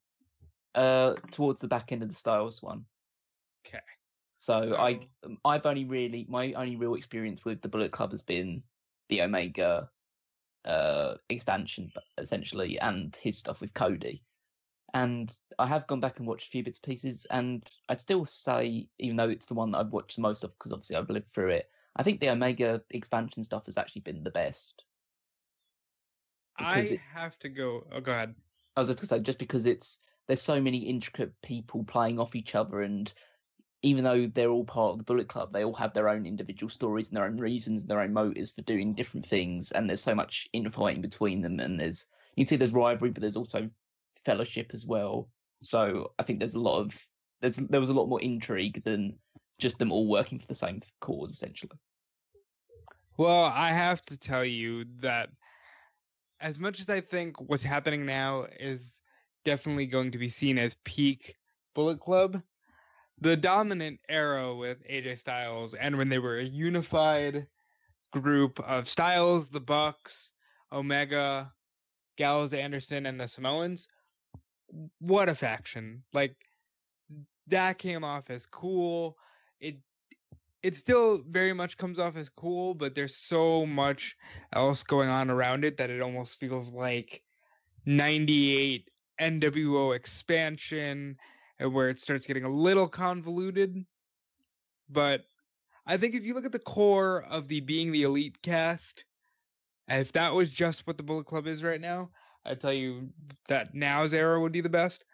Towards the back end of the Styles one. Okay. So my only real experience with the Bullet Club has been the Omega expansion, essentially, and his stuff with Cody. And I have gone back and watched a few bits and pieces, and I'd still say, even though it's the one that I've watched the most of, because obviously I've lived through it, I think the Omega expansion stuff has actually been the best. Have to go. Oh, go ahead. I was just going to say, just because there's so many intricate people playing off each other, and even though they're all part of the Bullet Club, they all have their own individual stories and their own reasons and their own motives for doing different things, and there's so much infighting between them, and you can see there's rivalry, but there's also fellowship as well. So I think there was a lot more intrigue than just them all working for the same cause, essentially. Well, I have to tell you that as much as I think what's happening now is definitely going to be seen as peak Bullet Club, the dominant era with AJ Styles, and when they were a unified group of Styles, the Bucks, Omega, Gallows, Anderson, and the Samoans, what a faction. Like, that came off as cool. It still very much comes off as cool, but there's so much else going on around it that it almost feels like 98 NWO expansion, where it starts getting a little convoluted. But I think if you look at the core of the Being the Elite cast, if that was just what the Bullet Club is right now, I'd tell you that now's era would be the best.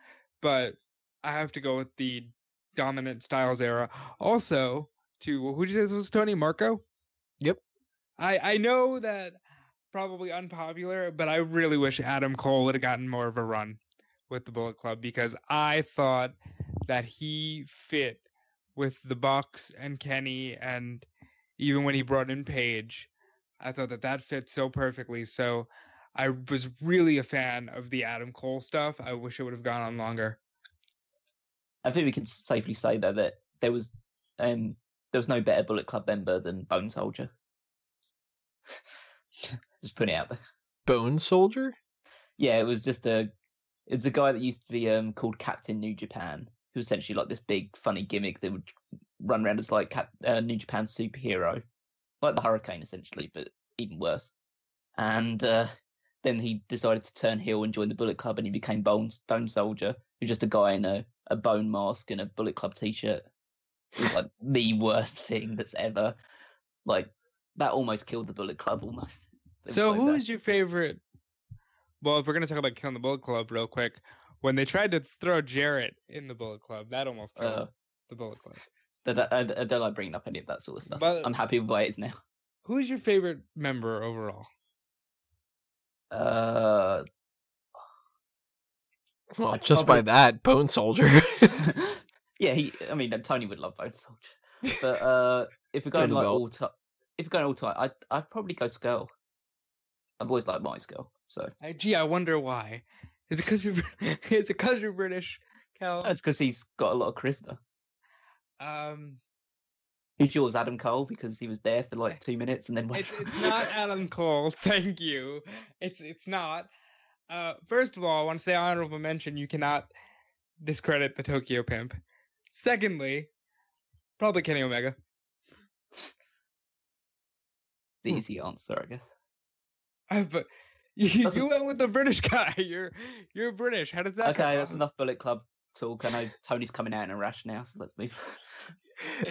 But I have to go with the dominant Styles era. Also, who'd you say this was, Tony? Marco? Yep. I know that probably unpopular, but I really wish Adam Cole would have gotten more of a run with the Bullet Club, because I thought that he fit with the Bucks and Kenny, and even when he brought in Paige, I thought that fit so perfectly. So I was really a fan of the Adam Cole stuff. I wish it would have gone on longer. I think we can safely say though that there was no better Bullet Club member than Bone Soldier. Just putting it out there. Bone Soldier? Yeah, it's a guy that used to be called Captain New Japan, who was essentially like this big funny gimmick that would run around as like New Japan superhero, like the Hurricane essentially, but even worse. And then he decided to turn heel and join the Bullet Club, and he became Bone Soldier, who's just a guy in a bone mask and a Bullet Club t-shirt. It was like the worst thing that's ever, like, that almost killed the Bullet Club almost. So who is your favorite? Well, if we're gonna talk about killing the Bullet Club real quick, when they tried to throw Jarrett in the Bullet Club, that almost killed the Bullet Club. I don't like bringing up any of that sort of stuff. But I'm happy with the way it is now. Who is your favorite member overall? Well, just by that, Bone Soldier. Yeah, I mean, Tony would love Bone Soldier, but if we're going the like belt. all time, I'd probably go Skull. I've always liked my Skull, so Gee, I wonder why. Is it because you're is it because you're British, Cal? that's because he's got a lot of charisma. Who's yours, Adam Cole? Because he was there for like 2 minutes and then went. It's not Adam Cole. Thank you. It's not. First of all, I want to say honorable mention. You cannot discredit the Tokyo Pimp. Secondly, probably Kenny Omega. The easy answer, I guess. But you went with the British guy. You're British. How does that? Okay, that's enough Bullet Club talk. I know Tony's coming out in a rash now, so let's move.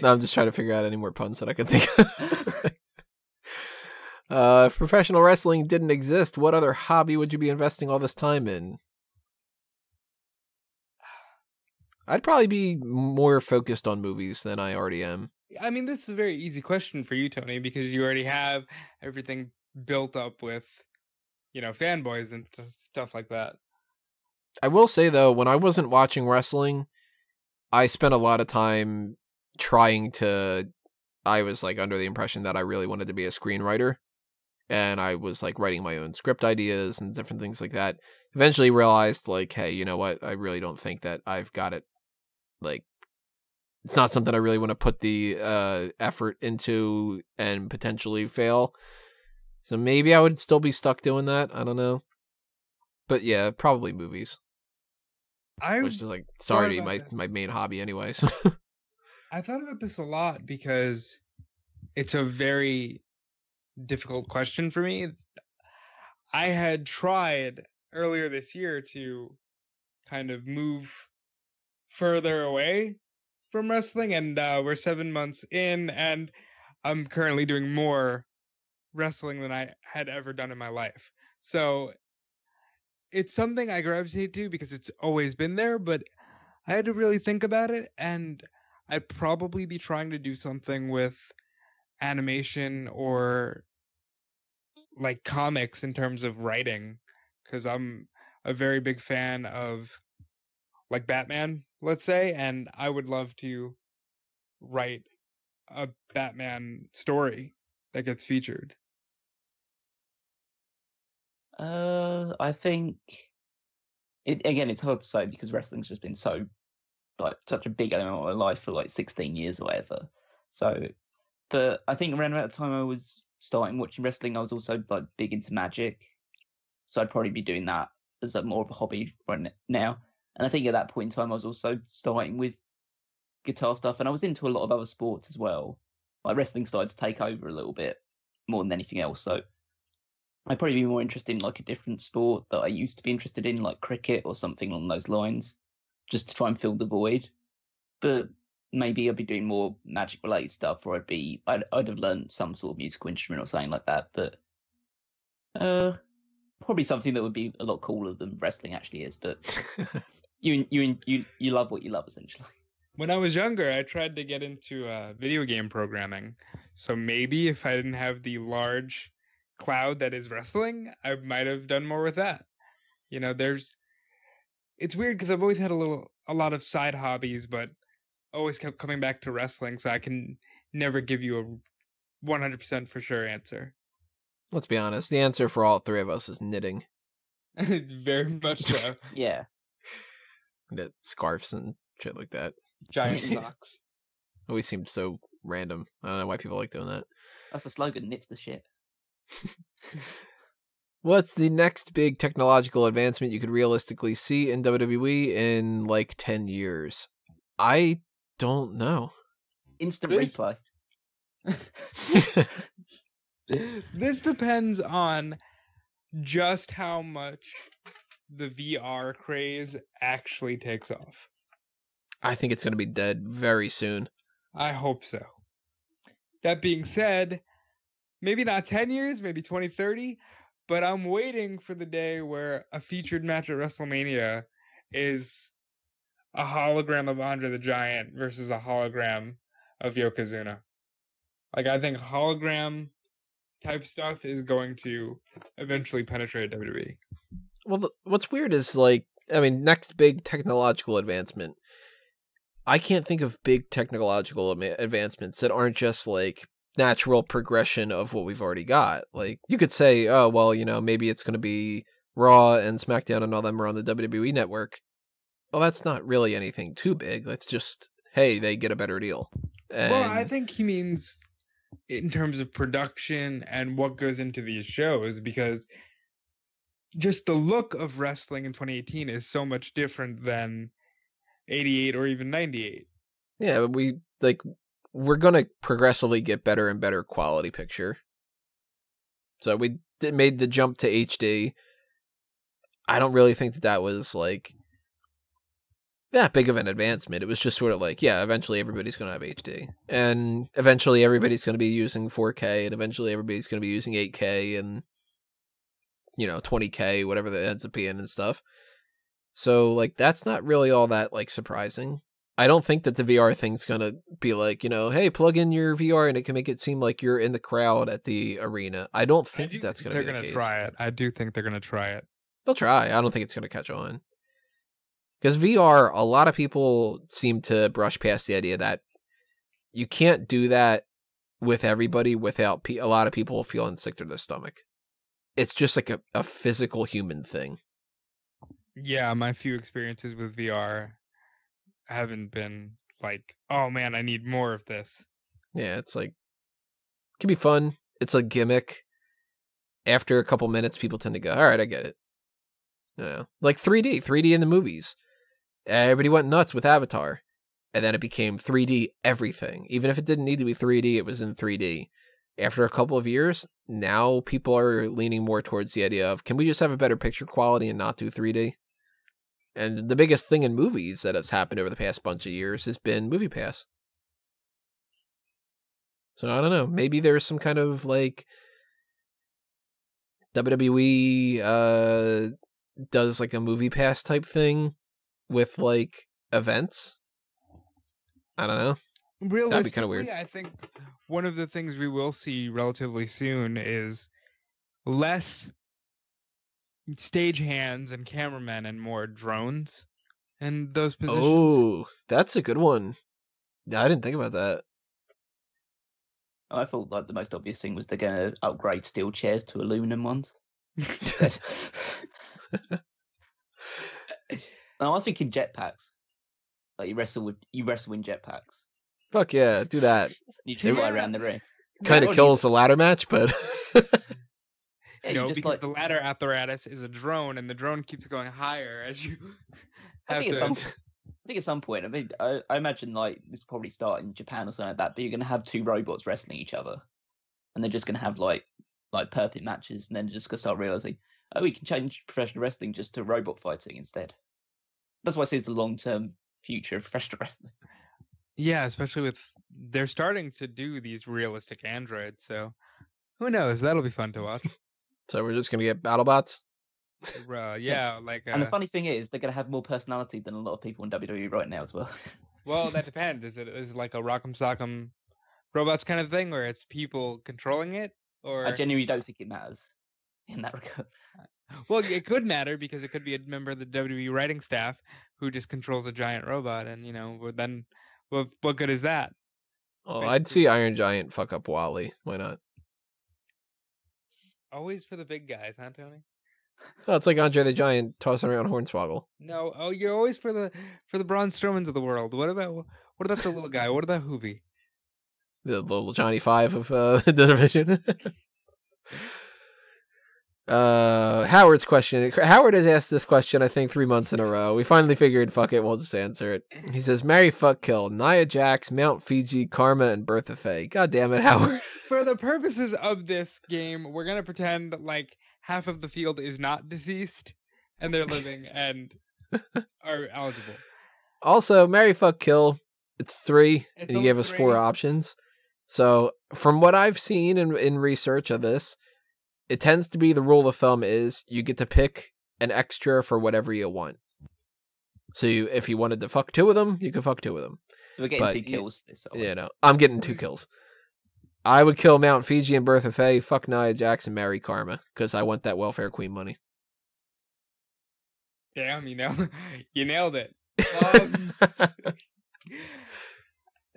No, I'm just trying to figure out any more puns that I can think of. If professional wrestling didn't exist, what other hobby would you be investing all this time in? I'd probably be more focused on movies than I already am. I mean, this is a very easy question for you, Tony, because you already have everything built up with, fanboys and stuff like that. I will say, though, when I wasn't watching wrestling, I spent a lot of time I was like under the impression that I really wanted to be a screenwriter. And I was like writing my own script ideas and different things like that. Eventually realized like, hey, you know what? I really don't think that I've got it. Like, it's not something I really want to put the effort into and potentially fail. So maybe I would still be stuck doing that. I don't know. But yeah, probably movies. Which is like, sorry, my main hobby anyways. I thought about this a lot because it's a very difficult question for me. I had tried earlier this year to kind of move further away from wrestling, and we're 7 months in, and I'm currently doing more wrestling than I had ever done in my life. So it's something I gravitate to because it's always been there, but I had to really think about it, and I'd probably be trying to do something with animation or like comics in terms of writing, because I'm a very big fan of like Batman, let's say, and I would love to write a Batman story that gets featured. I think it's hard to say because wrestling's just been such a big element of my life for like 16 years or whatever. So, but I think around about the time I was starting watching wrestling, I was also like big into magic. So I'd probably be doing that as more of a hobby right now. And I think at that point in time, I was also starting with guitar stuff, and I was into a lot of other sports as well. Like wrestling started to take over a little bit more than anything else. So I'd probably be more interested in like a different sport that I used to be interested in, like cricket or something along those lines, just to try and fill the void. But maybe I'd be doing more magic related stuff, or I'd have learned some sort of musical instrument or something like that. But probably something that would be a lot cooler than wrestling actually is. But you love what you love, essentially. When I was younger, I tried to get into video game programming. So maybe if I didn't have the large cloud that is wrestling, I might have done more with that. It's weird because I've always had a lot of side hobbies, but always kept coming back to wrestling, so I can never give you a 100% for sure answer. Let's be honest. The answer for all three of us is knitting. It's very much so. Yeah. Knit scarves and shit like that. Giant socks. Always seemed so random. I don't know why people like doing that. That's the slogan, knits the shit. What's the next big technological advancement you could realistically see in WWE in like 10 years? I don't know. Instant replay. This depends on just how much the VR craze actually takes off. I think it's going to be dead very soon. I hope so. That being said, maybe not 10 years, maybe 2030, but I'm waiting for the day where a featured match at WrestleMania is a hologram of Andre the Giant versus a hologram of Yokozuna. Like, I think hologram type stuff is going to eventually penetrate WWE. Well, what's weird is, like, I mean, next big technological advancement. I can't think of big technological advancements that aren't just like natural progression of what we've already got. Like you could say, oh, well, maybe it's going to be Raw and SmackDown and all them are on the WWE network. Well, that's not really anything too big. That's just, hey, they get a better deal. Well, I think he means in terms of production and what goes into these shows, because just the look of wrestling in 2018 is so much different than 88 or even 98. Yeah, we're going to progressively get better and better quality picture. So we made the jump to HD. I don't really think that was like that big of an advancement. It was just sort of like, yeah, eventually everybody's going to have HD. And eventually everybody's going to be using 4K, and eventually everybody's going to be using 8K and 20K, whatever that ends up being and stuff. So like that's not really all that like surprising. I don't think that the VR thing's going to be like, hey, plug in your VR and it can make it seem like you're in the crowd at the arena. I don't think that's going to be the case. They're going to try it. I do think they're going to try it. They'll try. I don't think it's going to catch on. Because VR, a lot of people seem to brush past the idea that you can't do that with everybody without a lot of people feeling sick to their stomach. It's just like a physical human thing. Yeah, my few experiences with VR haven't been like, oh man, I need more of this. Yeah, it's like, it can be fun. It's a gimmick. After a couple minutes, people tend to go, all right, I get it. Like 3D in the movies. Everybody went nuts with Avatar. And then it became 3D everything. Even if it didn't need to be 3D, it was in 3D. After a couple of years, now people are leaning more towards the idea of, can we just have a better picture quality and not do 3D? And the biggest thing in movies that has happened over the past bunch of years has been MoviePass. So I don't know. Maybe there's some kind of like WWE does like a MoviePass type thing with like events. I don't know. Realistically, that'd be kind of weird. I think one of the things we will see relatively soon is less stagehands and cameramen and more drones in those positions. Oh, that's a good one. I didn't think about that. I thought like the most obvious thing was they're going to upgrade steel chairs to aluminum ones. I was thinking jetpacks. Like you wrestle in jetpacks. Fuck yeah, do that. You just fly around the ring. Kind of kills the ladder match, but because the ladder apparatus is a drone, and the drone keeps going higher as you. I think at some point, I mean, I imagine like this will probably start in Japan or something like that. But you're going to have two robots wrestling each other, and they're just going to have like perfect matches, and then just going to start realizing, oh, we can change professional wrestling just to robot fighting instead. That's why I see it's the long-term future of professional wrestling. Yeah, especially with they're starting to do these realistic androids, so who knows? That'll be fun to watch. So we're just gonna get BattleBots. Yeah, like. And the funny thing is, they're gonna have more personality than a lot of people in WWE right now as well. Well, that depends. Is it like a Rock'em Sock'em Robots kind of thing, where it's people controlling it, or? I genuinely don't think it matters in that regard. Well, it could matter because it could be a member of the WWE writing staff who just controls a giant robot, and then what good is that? Oh, I'd see Iron Giant fuck up Wally. Why not? Always for the big guys, huh, Tony? Oh, it's like Andre the Giant tossing around Hornswoggle. No, you're always for the Braun Strowmans of the world. What about the little guy? What about Hoovy? The little Johnny Five of the division. Howard's question. Howard has asked this question, I think, 3 months in a row. We finally figured, fuck it, we'll just answer it. He says, marry, fuck, kill, Nia Jax, Mount Fiji, Karma, and Bertha Faye. God damn it, Howard. For the purposes of this game, we're going to pretend like half of the field is not deceased, and they're living and are eligible. Also, marry, fuck, kill, it's 3, and he gave us 4 options. So, from what I've seen in research of this, it tends to be the rule of thumb is you get to pick an extra for whatever you want. So if you wanted to fuck 2 of them, you can fuck 2 of them. So we're getting 2 kills. I'm getting 2 kills. I would kill Mount Fiji and Bertha Faye, fuck Nia Jax, and marry Karma, because I want that welfare queen money. Damn, you nailed it.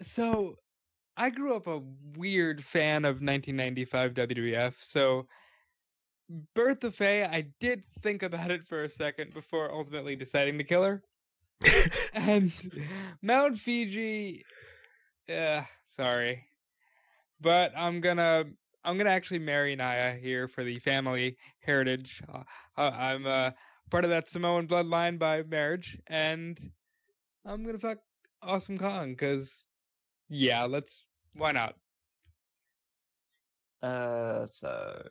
So I grew up a weird fan of 1995 WWF. So Bertha Faye, I did think about it for a second before ultimately deciding to kill her. And Mount Fiji, sorry, but I'm gonna actually marry Naya here for the family heritage. I'm part of that Samoan bloodline by marriage, and I'm gonna fuck Awesome Kong because yeah, why not? So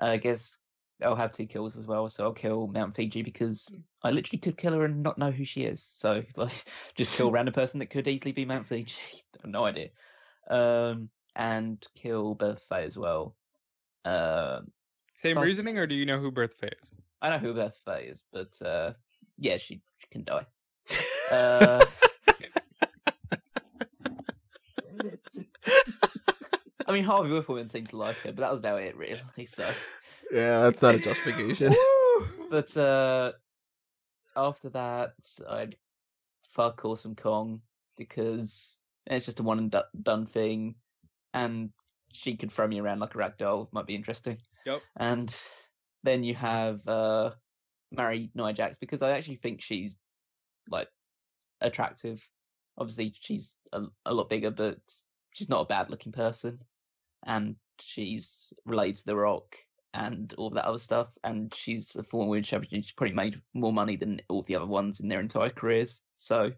I guess I'll have 2 kills as well. So I'll kill Mount Fiji because I literally could kill her and not know who she is. So like, just kill a random person that could easily be Mount Fiji. No idea. And kill Birthday as well. Same fuck. reasoning, or do you know who Bertha Faye is? I know who Birthday is, but yeah, she can die. I mean, Harvey Whippleman seemed to like her, but that was about it, really. So Yeah, that's not a justification. But after that, I'd fuck Awesome Kong because it's just a one and done thing, and she could throw me around like a ragdoll. Might be interesting. Yep. And then you have marry Nia Jax because I actually think she's like attractive. Obviously, she's a lot bigger, but she's not a bad-looking person, and she's related to The Rock and all that other stuff. And she's a former women's champion. She's probably made more money than all the other ones in their entire careers. So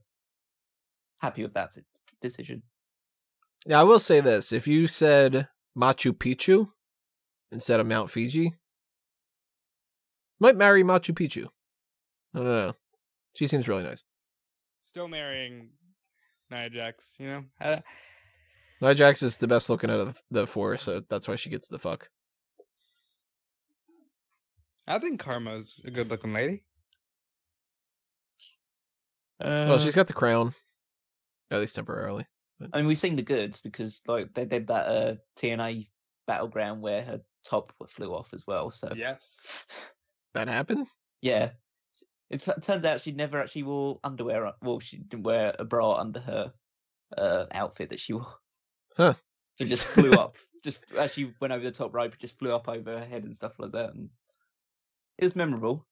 happy with that decision. Yeah, I will say this: if you said Machu Picchu instead of Mount Fiji, might marry Machu Picchu. I don't know. She seems really nice. Still marrying Nia Jax, you know? Nia Jax is the best looking out of the 4, so that's why she gets the fuck. I think Karma's a good looking lady. Well, she's got the crown, at least temporarily. I mean, we've seen the goods because like they did that TNA Battleground where her top flew off as well. So Yes. That happened? Yeah. It turns out she never actually wore underwear. Well, she didn't wear a bra under her outfit that she wore. Huh. So it just flew up. Just as she went over the top rope, it just flew up over her head and stuff like that. And it was memorable.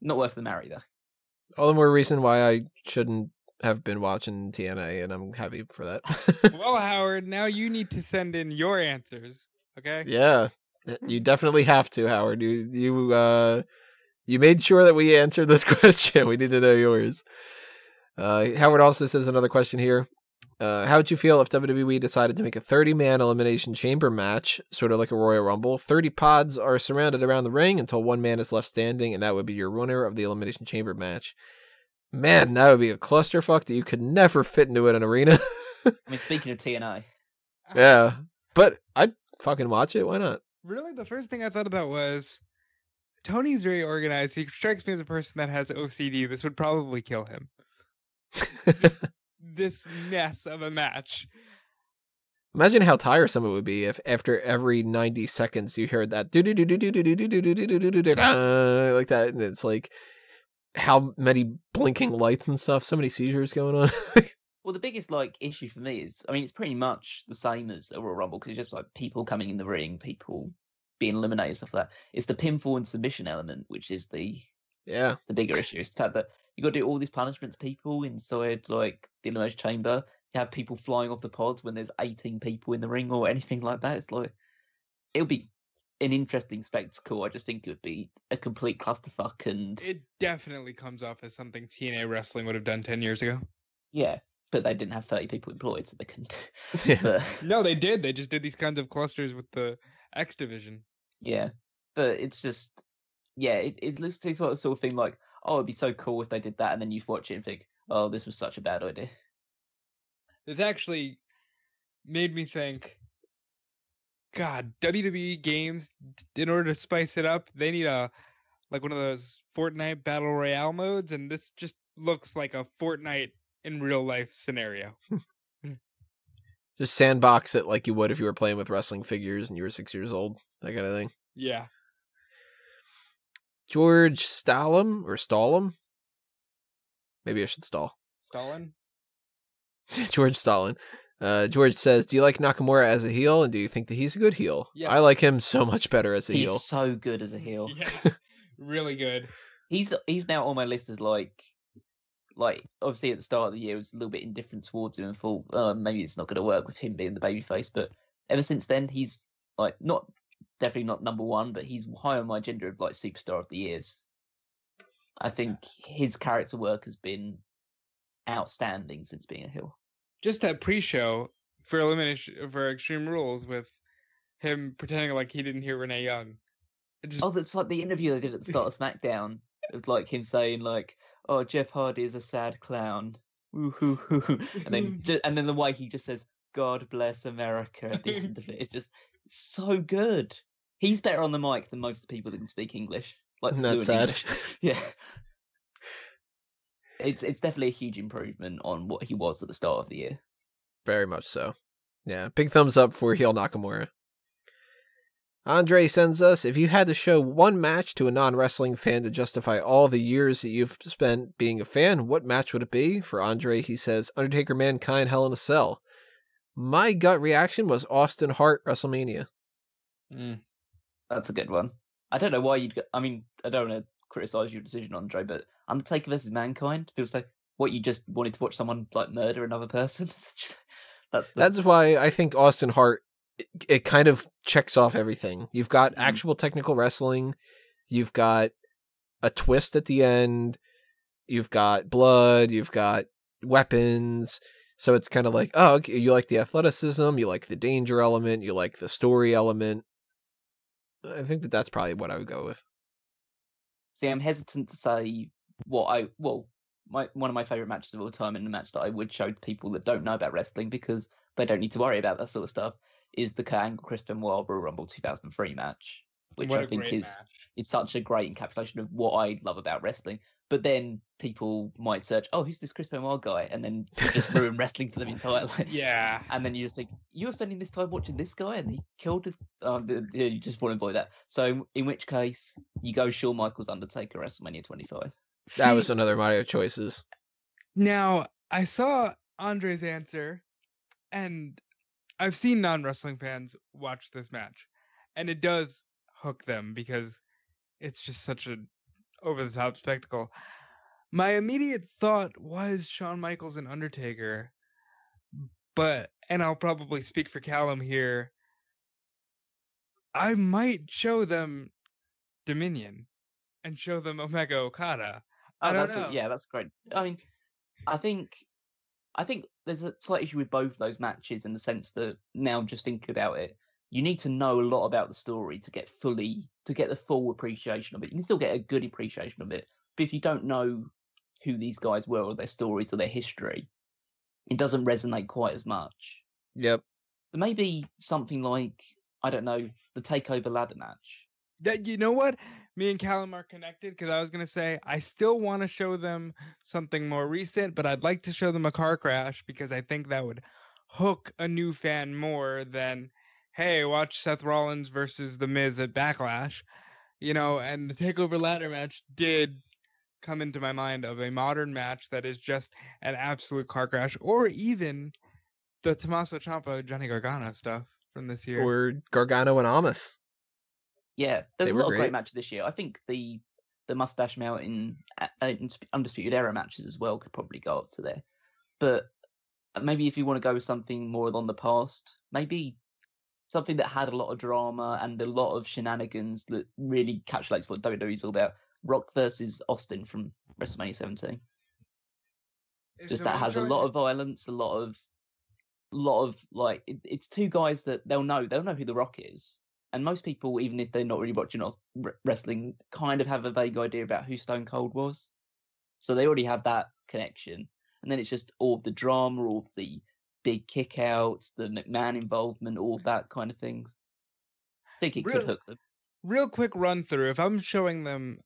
Not worth the marry, though. All the more reason why I shouldn't have been watching TNA, and I'm happy for that. Well, Howard, now you need to send in your answers, okay? Yeah, you definitely have to, Howard. You made sure that we answered this question. We need to know yours. Howard also says another question here. How would you feel if WWE decided to make a 30-man elimination chamber match, sort of like a Royal Rumble? 30 pods are surrounded around the ring until one man is left standing, and that would be your winner of the elimination chamber match. Man, that would be a clusterfuck that you could never fit into an arena. I mean, speaking of TNA. Yeah, but I'd fucking watch it. Why not? Really, the first thing I thought about was Tony's very organized. He strikes me as a person that has OCD. This would probably kill him. This mess of a match. Imagine how tiresome it would be if after every 90 seconds you heard that like that, and it's like how many blinking lights and stuff, so many seizures going on. Well, the biggest issue for me is, I mean, it's pretty much the same as a Royal Rumble because it's just like people coming in the ring, people being eliminated, stuff like that. It's the pinfall and submission element, which is the bigger issue. It's the fact that you got to do all these punishments, people inside the elimination chamber. You have people flying off the pods when there's 18 people in the ring or anything like that. It's like it'll be an interesting spectacle. I just think it would be a complete clusterfuck, and it definitely comes off as something TNA wrestling would have done 10 years ago. Yeah, but they didn't have 30 people employed, so they couldn't. Yeah. No, they did. They just did these kinds of clusters with the X division. Yeah, but it's just it looks like sort of thing like, oh, it'd be so cool if they did that, and then you watch it and think, oh, this was such a bad idea. This actually made me think, God, WWE games, in order to spice it up, they need one of those Fortnite Battle Royale modes, and this just looks like a Fortnite in real life scenario. Just sandbox it like you would if you were playing with wrestling figures and you were 6 years old, that kind of thing. Yeah. George Stallum, or Stallum? Maybe I should stall. Stalin. George Stalin. George says, do you like Nakamura as a heel, and do you think that he's a good heel? Yes. I like him so much better as a He's heel. so good as a heel. Yeah, really good. He's now on my list as like obviously at the start of the year I was a little bit indifferent towards him and thought maybe it's not going to work with him being the babyface. But ever since then, he's like definitely not number one, but he's high on my agenda of like superstar of the years. I think his character work has been outstanding since being a heel. Just that pre-show for elimination for Extreme Rules with him pretending like he didn't hear Renee Young. That's like the interview they did at the start of SmackDown. It was like him saying like, "Oh, Jeff Hardy is a sad clown," and then the way he just says, "God bless America" at the end of it. It's just so good. He's better on the mic than most people that can speak English. Like That's fluent sad. English. Yeah. It's definitely a huge improvement on what he was at the start of the year. Very much so. Yeah, big thumbs up for heel Nakamura. Andre sends us, if you had to show one match to a non-wrestling fan to justify all the years that you've spent being a fan, what match would it be? For Andre, he says, Undertaker Mankind Hell in a Cell. My gut reaction was Austin Hart WrestleMania. That's a good one. I don't know why I mean, I don't want to criticize your decision, Andre, but Undertaker versus Mankind, people say, what, you just wanted to watch someone like murder another person? That's why I think Austin Hart, it kind of checks off everything. You've got actual technical wrestling, you've got a twist at the end, you've got blood, you've got weapons. So it's kind of like, oh, okay, you like the athleticism, you like the danger element, you like the story element. I think that's probably what I would go with. See, I'm hesitant to say one of my favorite matches of all time, and a match that I would show to people that don't know about wrestling because they don't need to worry about that sort of stuff, is the Kurt Angle Chris Benoit Royal Rumble 2003 match, which I think is such a great encapsulation of what I love about wrestling. But then people might search, oh, who's this Chris Benoit guy? And then you just ruin wrestling for them entirely. Yeah. And then you just think, you were spending this time watching this guy and he killed his... you just want to avoid that. So in which case, you go Shawn Michaels Undertaker WrestleMania 25. That was another of my choices. Now, I saw Andre's answer, and I've seen non-wrestling fans watch this match, and it does hook them because it's just such a over-the-top spectacle. My immediate thought was Shawn Michaels and Undertaker, and I'll probably speak for Callum here, I might show them Dominion and show them Omega Okada. I don't know. That's great. I mean, I think there's a slight issue with both those matches in the sense that now just thinking about it, you need to know a lot about the story to get the full appreciation of it. You can still get a good appreciation of it, but if you don't know who these guys were or their stories or their history, it doesn't resonate quite as much. Yep. So maybe something like, I don't know, the Takeover ladder match. You know what? Me and Callum are connected because I was going to say I still want to show them something more recent, but I'd like to show them a car crash because I think that would hook a new fan more than, hey, watch Seth Rollins versus The Miz at Backlash. And the Takeover ladder match did come into my mind of a modern match that is just an absolute car crash, or even the Tommaso Ciampa Johnny Gargano stuff from this year. Or Gargano and Amos. Yeah, there's a lot of great matches this year. I think the Mustache Mountain Undisputed Era matches as well could probably go up to there. But maybe if you want to go with something more on the past, maybe something that had a lot of drama and a lot of shenanigans that really encapsulates what WWE's all about. Rock versus Austin from WrestleMania 17. Just that has a lot of violence, a lot of like it's two guys that they'll know who The Rock is. And most people, even if they're not really watching wrestling, kind of have a vague idea about who Stone Cold was. So they already have that connection. And then it's just all of the drama, all of the big kickouts, the McMahon involvement, all that kind of things. I think it could hook them. Real quick run through. If I'm showing them,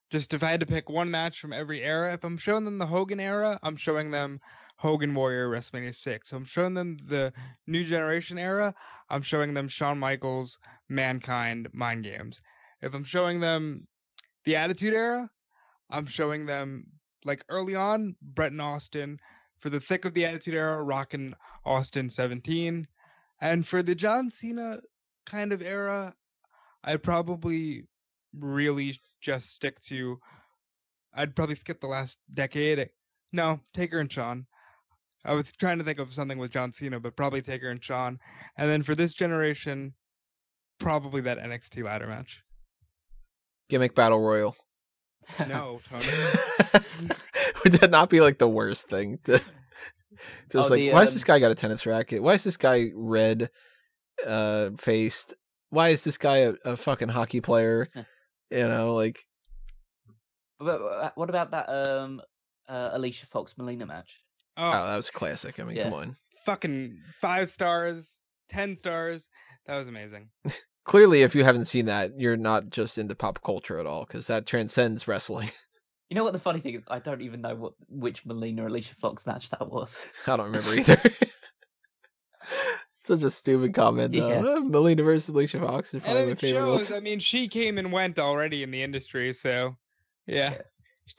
just if I had to pick one match from every era, if I'm showing them the Hogan era, I'm showing them Hogan Warrior WrestleMania 6. So I'm showing them the New Generation era, I'm showing them Shawn Michaels, Mankind, Mind Games. If I'm showing them the Attitude Era, I'm showing them like early on, Bret and Austin. For the thick of the Attitude Era, Rock and Austin 17. And for the John Cena kind of era, I'd probably really just stick to, I'd probably skip the last decade. No, Taker and Shawn. I was trying to think of something with John Cena, but probably Taker and Shawn. And then for this generation, probably that NXT ladder match. Gimmick Battle Royal. No, Tony. Would that not be like the worst thing? Just why has this guy got a tennis racket? Why is this guy red faced? Why is this guy a fucking hockey player? You know, like. What about that Alicia Fox Melina match? Oh, that was classic. I mean, come on. Fucking 5 stars, 10 stars. That was amazing. Clearly, if you haven't seen that, you're not just into pop culture at all, because that transcends wrestling. You know what the funny thing is? I don't even know which Melina Alicia Fox match that was. I don't remember either. Such a stupid comment, though. Yeah. Melina versus Alicia Fox is probably And my it favorite. shows, I mean, she came and went already in the industry, so yeah.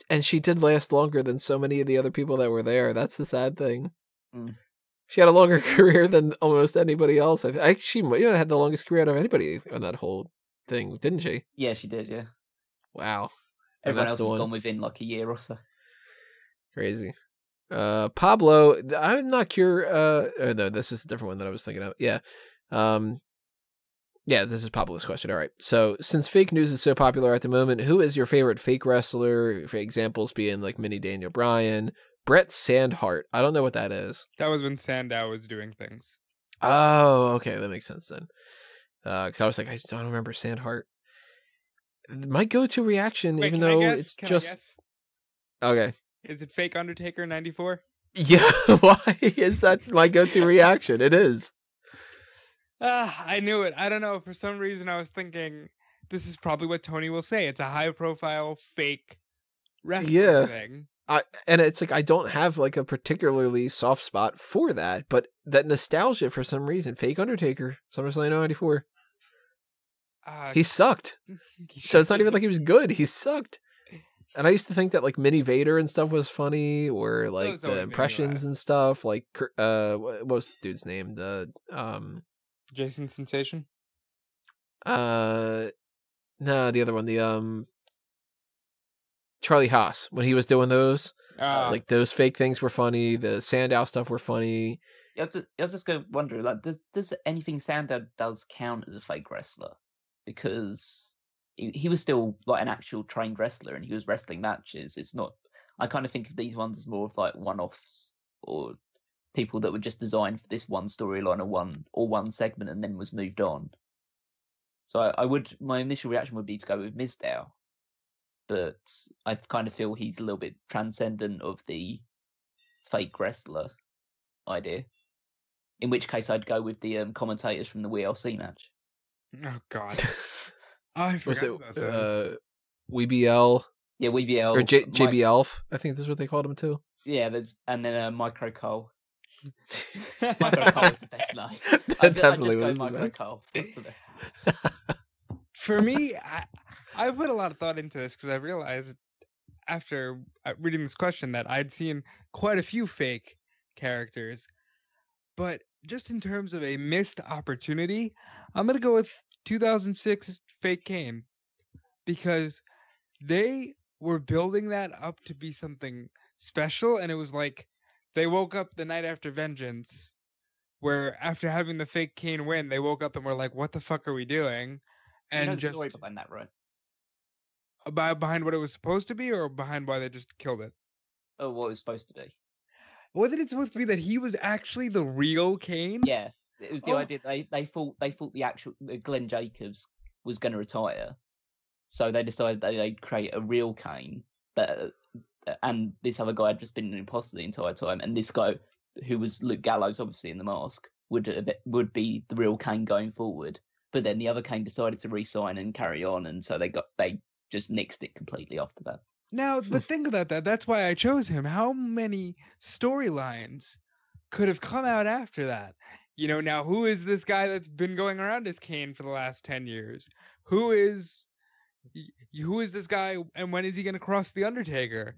And she did last longer than so many of the other people that were there. That's the sad thing. Mm. She had a longer career than almost anybody else. She had the longest career out of anybody on that whole thing, didn't she? Yeah, she did, yeah. Wow. Everyone else has gone within like a year or so. Crazy. Pablo, I'm not sure. No, this is a different one that I was thinking of. Yeah. Yeah, this is Pablo's question. All right. So, since fake news is so popular at the moment, who is your favorite fake wrestler? For examples being like Mini Daniel Bryan, Brett Sandhart. I don't know what that is. That was when Sandow was doing things. Oh, okay. That makes sense then. Because I was like, I don't remember Sandhart. My go-to reaction, even though it's just... Okay. Is it fake Undertaker 94? Yeah, why is that my go-to reaction? It is. I knew it. I don't know. For some reason, I was thinking this is probably what Tony will say. It's a high-profile fake wrestling thing. And it's like I don't have like a particularly soft spot for that, but that nostalgia for some reason. Fake Undertaker, SummerSlam 94. He sucked. So it's not even like he was good. He sucked. And I used to think that like Mini Vader and stuff was funny, or like the impressions and stuff. Like what was the dude's name? The Jason Sensation. No, the other one. The Charlie Haas, when he was doing those, like those fake things were funny. The Sandow stuff were funny. I was just going to wonder, like, does anything Sandow does count as a fake wrestler? Because he was still like an actual trained wrestler, and he was wrestling matches. It's not. I kind of think of these ones as more of like one-offs or people that were just designed for this one storyline or one segment, and then was moved on. So my initial reaction would be to go with Mizdow. But I kind of feel he's a little bit transcendent of the fake wrestler idea. In which case, I'd go with the commentators from the WLC match. Oh God, I forgot about that. WBL? Yeah, WBL or JBL. I think that's what they called him too. Yeah, and then Micro Cole. Micro Cole is the best name. That definitely was the Micro best. Cole. That's the best. For me, I put a lot of thought into this because I realized after reading this question that I'd seen quite a few fake characters. But just in terms of a missed opportunity, I'm going to go with 2006 Fake Kane. Because they were building that up to be something special. And it was like they woke up the night after Vengeance, where after having the fake Kane win, they woke up and were like, what the fuck are we doing? And you know the just story behind that, right? Behind what it was supposed to be, or behind why they just killed it? Oh, what it was supposed to be. Wasn't it supposed to be that he was actually the real Kane? Yeah, it was the idea. They thought the Glenn Jacobs was going to retire, so they decided they'd create a real Kane. And this other guy had just been an imposter the entire time, and this guy, who was Luke Gallows, obviously in the mask, would be the real Kane going forward. But then the other Kane decided to re-sign and carry on, and so they just nixed it completely after that. Now, but think about that. That's why I chose him. How many storylines could have come out after that? You know, now who is this guy that's been going around as Kane for the last 10 years? Who is this guy, and when is he going to cross the Undertaker?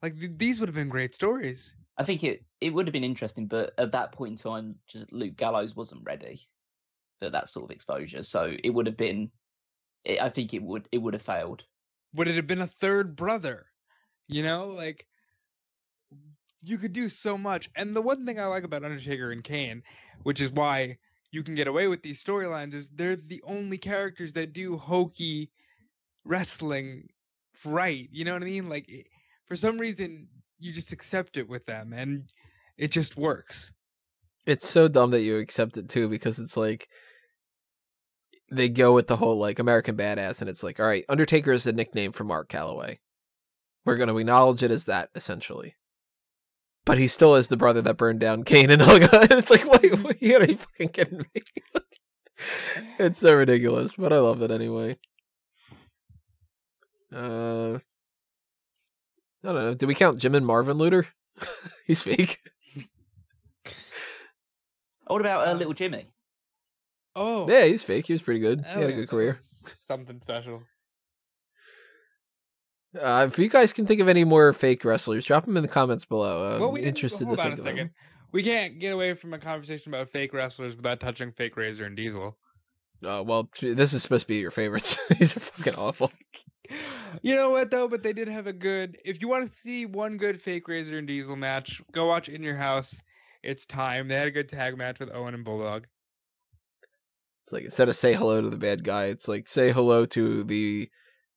Like these would have been great stories. I think it would have been interesting, but at that point in time, just Luke Gallows wasn't ready for that sort of exposure. So it would have been. I think it would have failed. Would it have been a third brother? You know, like you could do so much. And the one thing I like about Undertaker and Kane, which is why you can get away with these storylines, is they're the only characters that do hokey wrestling right. You know what I mean? Like for some reason you just accept it with them and it just works. It's so dumb that you accept it too, because it's like they go with the whole like American Badass, and it's like, all right, Undertaker is the nickname for Mark Calloway. We're going to acknowledge it as that, essentially. But he still is the brother that burned down Kane and Helga. And it's like, wait, are you fucking kidding me? It's so ridiculous, but I love it anyway. I don't know. Did we count Jim and Marvin Luther? He's fake. What about Little Jimmy? Oh, Yeah, he's fake. He was pretty good. He had a good career. Something special. If you guys can think of any more fake wrestlers, drop them in the comments below. Well, I'm interested to think of them. We can't get away from a conversation about fake wrestlers without touching fake Razor and Diesel. Well, this is supposed to be your favorites. These are fucking awful. You know what, though? But they did have a good... If you want to see one good fake Razor and Diesel match, go watch In Your House. It's time. They had a good tag match with Owen and Bulldog. It's like, instead of say hello to the bad guy, it's like, say hello to the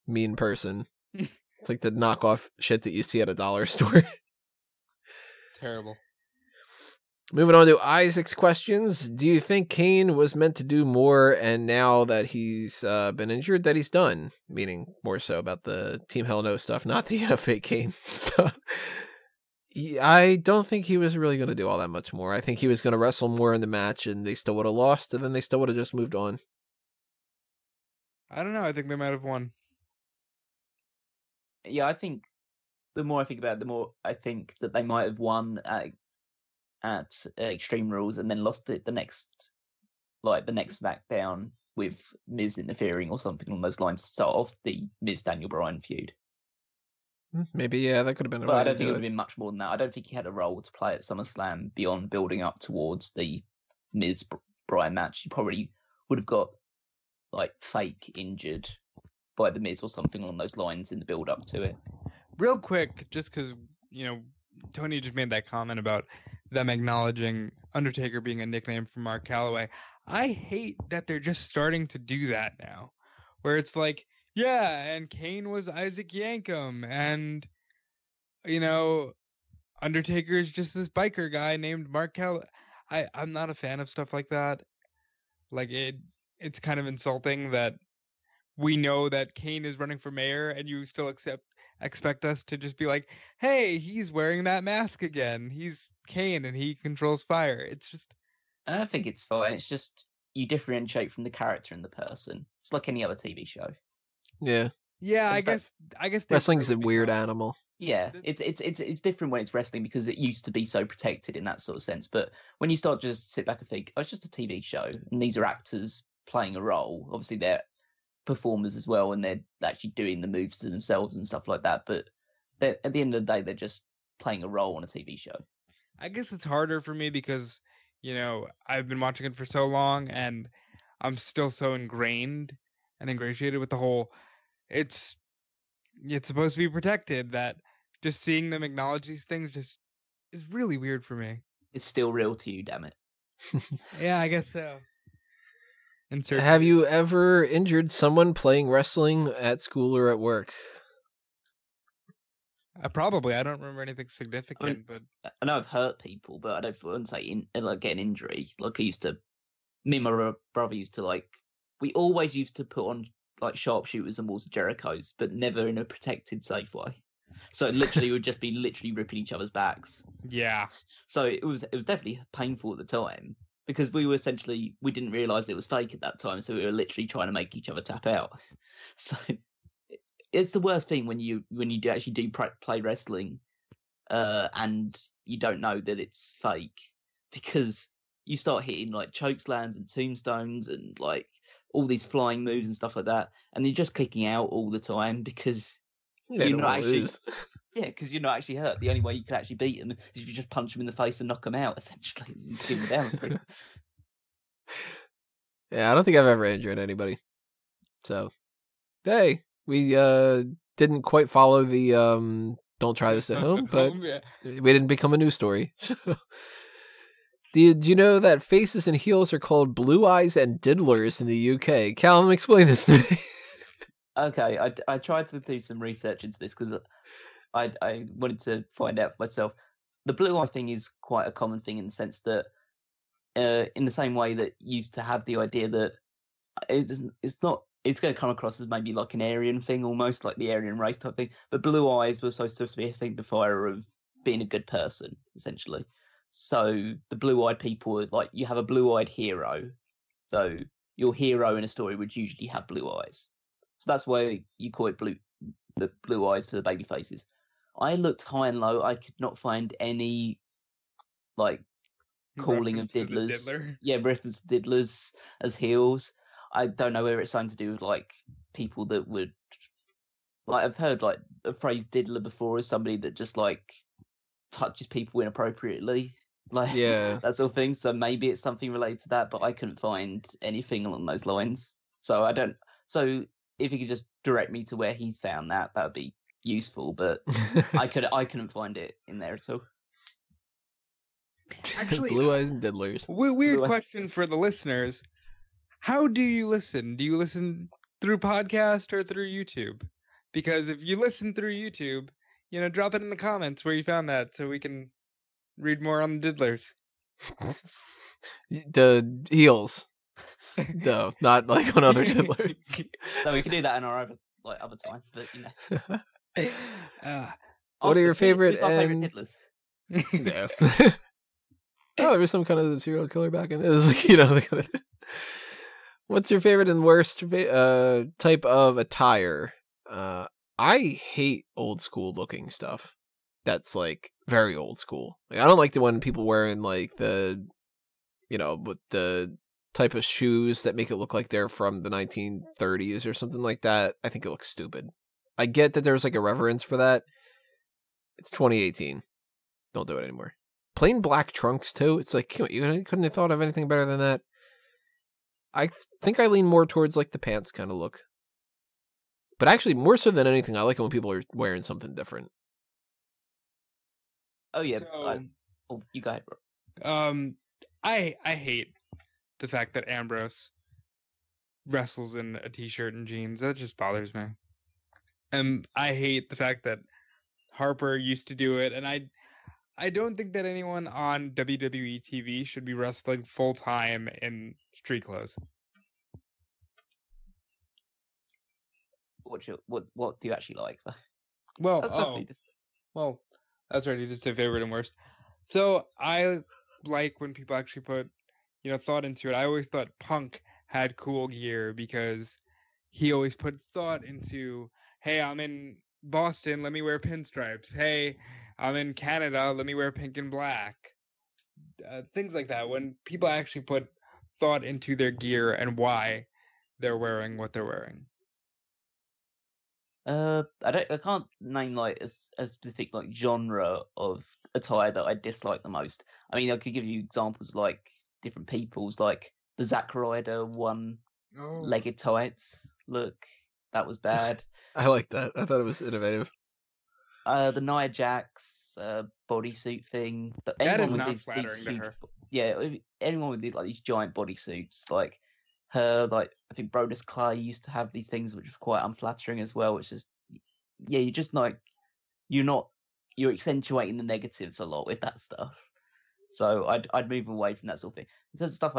mean person. It's like the knockoff shit that you see at a dollar store. Terrible. Moving on to Isaac's questions. Do you think Kane was meant to do more, and now that he's been injured, that he's done? Meaning more so about the Team Hell No stuff, not the fake Kane stuff. I don't think he was really going to do all that much more. I think he was going to wrestle more in the match, and they still would have lost, and then they still would have just moved on. I don't know. I think they might have won. Yeah, I think the more I think about it, the more I think that they might have won at Extreme Rules and then lost it the next SmackDown with Miz interfering or something along those lines to start off the Miz Daniel Bryan feud. Maybe, yeah, that could have been a But way I don't to think do it would have been much more than that. I don't think he had a role to play at SummerSlam beyond building up towards the Miz Bryan match. He probably would have got like fake injured by the Miz or something along those lines in the build up to it. Real quick, just because, you know, Tony just made that comment about them acknowledging Undertaker being a nickname for Mark Calloway. I hate that they're just starting to do that now, where it's like, yeah, and Kane was Isaac Yankem, and, you know, Undertaker's just this biker guy named Mark Calloway. I'm not a fan of stuff like that. Like, it's kind of insulting that we know that Kane is running for mayor, and you still expect us to just be like, hey, he's wearing that mask again. He's Kane, and he controls fire. It's just... I think it's fine. It's just you differentiate from the character and the person. It's like any other TV show. Yeah. Yeah, I guess wrestling's a weird animal. Yeah, it's different when it's wrestling because it used to be so protected in that sort of sense. But when you start just sit back and think, oh, it's just a TV show, and these are actors playing a role. Obviously, they're performers as well, and they're actually doing the moves to themselves and stuff like that. But at the end of the day, they're just playing a role on a TV show. I guess it's harder for me because, you know, I've been watching it for so long, and I'm still so ingrained and ingratiated with the whole. It's supposed to be protected, that just seeing them acknowledge these things just is really weird for me. It's still real to you, damn it. Yeah, I guess so. Have you ever injured someone playing wrestling at school or at work? Probably. I don't remember anything significant, but I know I've hurt people, but I wouldn't say get an injury. Like me and my brother used to we always used to put on like sharpshooters and walls of Jericho's, but never in a protected, safe way. So literally, would just be literally ripping each other's backs. Yeah. So it was definitely painful at the time because we didn't realize it was fake at that time. So we were literally trying to make each other tap out. So it's the worst thing when you actually do play wrestling, and you don't know that it's fake because you start hitting like chokeslams and tombstones and like all these flying moves and stuff like that, and you're just kicking out all the time because you're not actually. Yeah, because you're not actually hurt. The only way you can actually beat him is if you just punch him in the face and knock him out, essentially. And give him down quick. Yeah, I don't think I've ever injured anybody. So, hey, we didn't quite follow the don't try this at home, but Yeah. we didn't become a news story. So, did you know that faces and heels are called blue eyes and diddlers in the UK? Callum, explain this to me. Okay, I tried to do some research into this because I wanted to find out for myself. The blue eye thing is quite a common thing in the sense that, in the same way that you used to have the idea that it's going to come across as maybe like an Aryan thing, almost like the Aryan race type thing. But blue eyes were supposed to be a signifier of being a good person, essentially. So the blue-eyed people, like you have a blue-eyed hero. So your hero in a story would usually have blue eyes. So that's why you call it the blue eyes for the baby faces. I looked high and low. I could not find any like calling of Reference to the diddlers. diddler. Yeah, reference to diddlers as heels. I don't know whether it's something to do with like people that would like. I've heard like the phrase diddler before as somebody that just like touches people inappropriately, like Yeah. that sort of thing. So maybe it's something related to that, but I couldn't find anything along those lines. So I don't. So if you could just direct me to where he's found that, that would be useful. But I couldn't find it in there at all. Actually, blue eyes and diddlers. Weird Blue eye- question for the listeners. How do you listen? Do you listen through podcast or through YouTube? Because if you listen through YouTube, drop it in the comments where you found that so we can read more on the diddlers. The heels. No, not like on other diddlers. So we can do that in our other times, but What are your ask us, who's our favorite diddlers? Yeah. Oh, there was some kind of serial killer back in it. It was like, What's your favorite and worst type of attire? I hate old school looking stuff. That's like very old school. Like, I don't like the one people wearing like the, with the type of shoes that make it look like they're from the 1930s or something like that. I think it looks stupid. I get that there's like a reverence for that. It's 2018. Don't do it anymore. Plain black trunks too. It's like, you couldn't have thought of anything better than that. I think I lean more towards like the pants kind of look. But actually, more so than anything, I like it when people are wearing something different. Oh yeah. So, you go ahead, bro. I hate the fact that Ambrose wrestles in a t-shirt and jeans. That just bothers me. And I hate the fact that Harper used to do it, and I don't think that anyone on WWE TV should be wrestling full time in street clothes. What do you actually like? Well, that's right. You just say favorite and worst. So I like when people actually put, thought into it. I always thought Punk had cool gear because he always put thought into, hey, I'm in Boston, let me wear pinstripes. Hey, I'm in Canada, let me wear pink and black. Things like that. When people actually put thought into their gear and why they're wearing what they're wearing. I can't name like a specific like genre of attire that I dislike the most. I mean, I could give you examples of like different people's, like the Zack Ryder one-legged tights look. That was bad. I like that. I thought it was innovative. The Nia Jax bodysuit thing. That is not flattering to her. Yeah, anyone with these giant bodysuits, like her, like I think Brodus Clay used to have these things which was quite unflattering as well. Which is, yeah, you're just like you're accentuating the negatives a lot with that stuff. So I'd move away from that sort of thing. In terms of stuff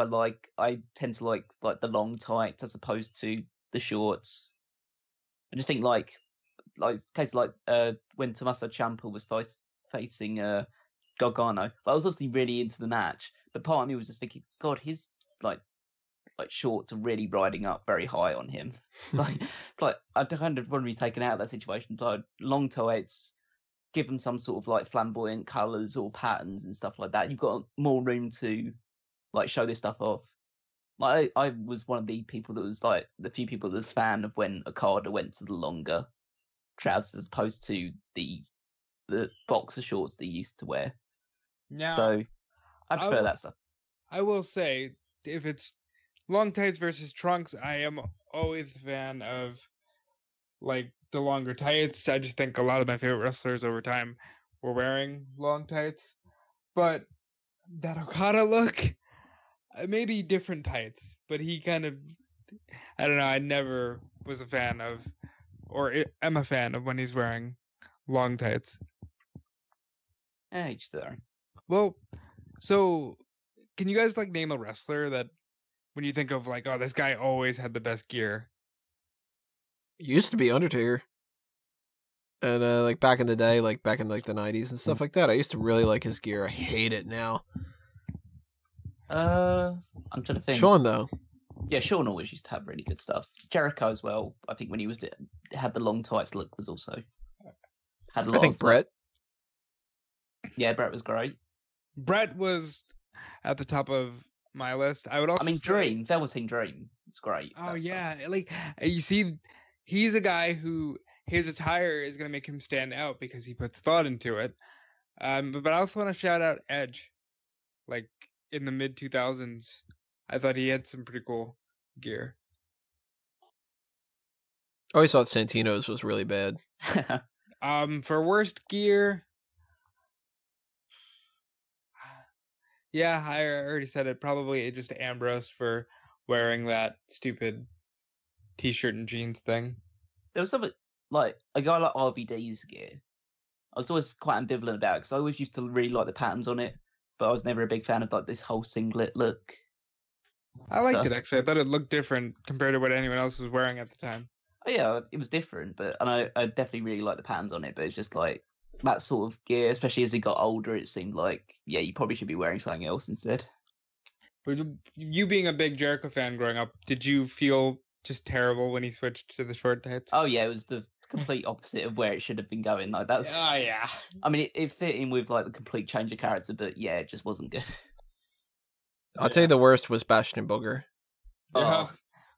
I tend to like the long tights as opposed to the shorts. I just think like cases like when Tommaso Ciampa was facing Gargano, but I was obviously really into the match. But part of me was just thinking, God, his like shorts are really riding up very high on him. like I kind of want to be taken out of that situation. So long tights, give them some sort of like flamboyant colours or patterns and stuff like that. You've got more room to like show this stuff off. Like I was one of the people that was like the few people that was fan of when Okada went to the longer trousers as opposed to the the boxer shorts that he used to wear. Now, So I prefer will- that stuff. I will say, if it's long tights versus trunks, I am always a fan of like the longer tights. I just think a lot of my favorite wrestlers over time were wearing long tights. But that Okada look, maybe different tights, but he kind of, I don't know, I never was a fan of, am a fan of when he's wearing long tights. Each their own. Well, so can you guys like name a wrestler that when you think of like, oh, this guy always had the best gear? It used to be Undertaker. And like back in the day, like back in like the 90s and stuff like that, I used to really like his gear. I hate it now. I'm trying to think. Shawn though. Yeah, Shawn always used to have really good stuff. Jericho as well. I think when he had the long tights look was also had a lot. I think of, Brett. Yeah, Brett was great. Brett was at the top of my list. I would also. I mean, say, Dream, Velveteen Dream. It's great. Oh That's yeah, like you see, he's a guy who his attire is gonna make him stand out because he puts thought into it. But I also want to shout out Edge, like in the mid 2000s. I thought he had some pretty cool gear. I always thought Santino's was really bad. For worst gear, yeah, I already said it. Probably just Ambrose for wearing that stupid t-shirt and jeans thing. There was something like a guy like RVD's gear. I was always quite ambivalent about it because I always used to really like the patterns on it, but I was never a big fan of like this whole singlet look. I liked it actually. I thought it looked different compared to what anyone else was wearing at the time. Oh yeah, it was different, but I definitely really like the patterns on it. But it's just like that sort of gear, especially as he got older. It seemed like you probably should be wearing something else instead. You being a big Jericho fan growing up, did you feel just terrible when he switched to the short tights? Oh yeah, it was the complete opposite of where it should have been going. Like that's. Oh yeah. I mean, it fit in with like the complete change of character, but yeah, it just wasn't good. I'll tell you the worst was Bastion Booger. Yeah.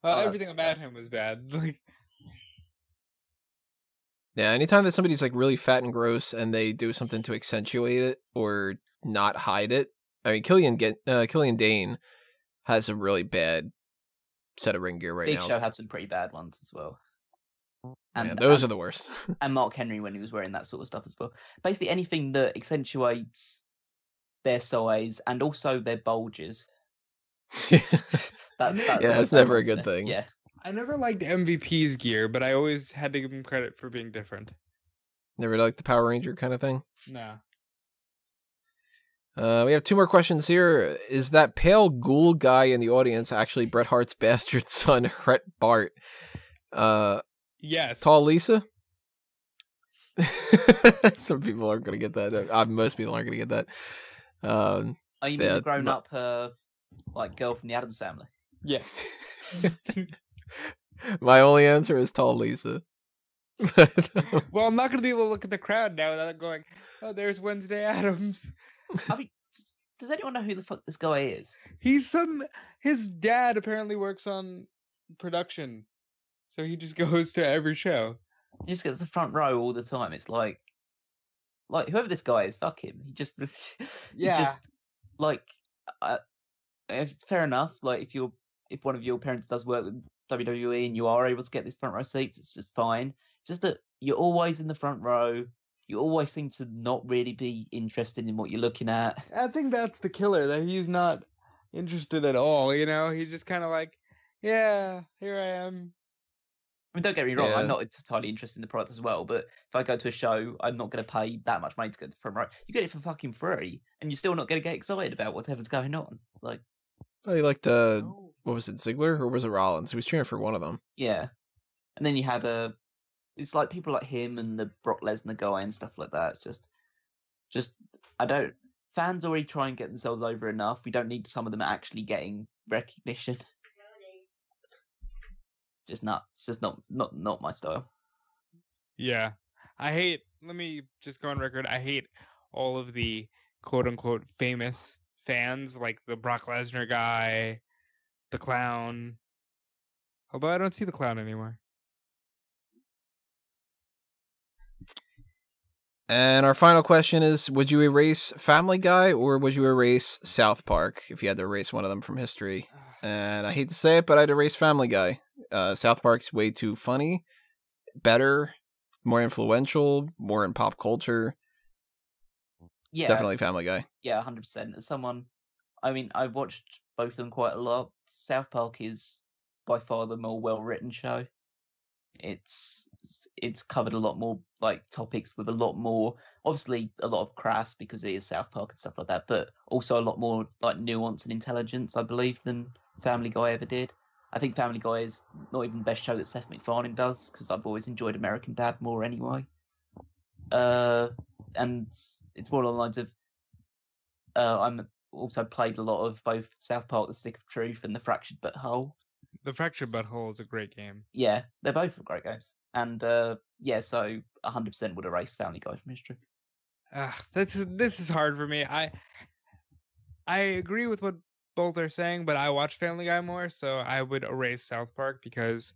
Oh, Everything about him was bad. Like. Yeah, anytime that somebody's like really fat and gross and they do something to accentuate it or not hide it. I mean, Killian Dane has a really bad set of ring gear right Big now. Show had some pretty bad ones as well. And those are the worst. And Mark Henry when he was wearing that sort of stuff as well. Basically anything that accentuates their size and also their bulges. That's never a good thing. Yeah. I never liked MVP's gear, but I always had to give him credit for being different. Never liked the Power Ranger kind of thing? No. We have two more questions here. Is that pale ghoul guy in the audience actually Bret Hart's bastard son, Bret Bart? Yes. Tall Lisa? Some people aren't going to get that. Most people aren't going to get that. Are you mean the grown-up like girl from the Addams Family? Yes. My only answer is Tall Lisa. Well, I'm not going to be able to look at the crowd now without going, oh, there's Wednesday Addams. I mean, does anyone know who the fuck this guy is? His dad apparently works on production, so he just goes to every show. He just gets the front row all the time. It's like whoever this guy is, fuck him. He just, Yeah. He just like, it's fair enough. Like if one of your parents does work with WWE and you are able to get these front row seats, it's just fine. Just that you're always in the front row. You always seem to not really be interested in what you're looking at. I think that's the killer, that he's not interested at all, you know? He's just kind of like, yeah, here I am. I mean, don't get me wrong, Yeah. I'm not entirely interested in the product as well, but if I go to a show, I'm not going to pay that much money to go to the front row. You get it for fucking free, and you're still not going to get excited about whatever's going on. Like, Oh, you liked, what was it, Ziggler or was it Rollins? He was cheering for one of them. yeah. And then you had it's like people like him and the Brock Lesnar guy and stuff like that. It's just, fans already try and get themselves over enough. We don't need some of them actually getting recognition. Just not, it's just not my style. Yeah. Let me just go on record, I hate all of the quote-unquote famous fans, like the Brock Lesnar guy, the Clown. Although I don't see the Clown anymore. And our final question is, would you erase Family Guy or would you erase South Park if you had to erase one of them from history? And I hate to say it, but I'd erase Family Guy. South Park's way too funny, better, more influential, more in pop culture. Yeah, Definitely Family Guy. Yeah, 100%. As someone, I mean, I watched both of them quite a lot. South Park is by far the more well-written show. It's covered a lot more like topics with a lot more, obviously a lot of crass because it is South Park and stuff like that, but also a lot more like nuance and intelligence, I believe, than Family Guy ever did. I think Family Guy is not even the best show that Seth MacFarlane does, because I've always enjoyed American Dad more anyway. And it's more along the lines of I'm also played a lot of both South Park: The Stick of Truth and The Fractured But Whole. The Fractured But Whole is a great game. Yeah, they're both great games. And yeah, so 100% would erase Family Guy from history. This is hard for me. I agree with what both are saying, but I watch Family Guy more, so I would erase South Park because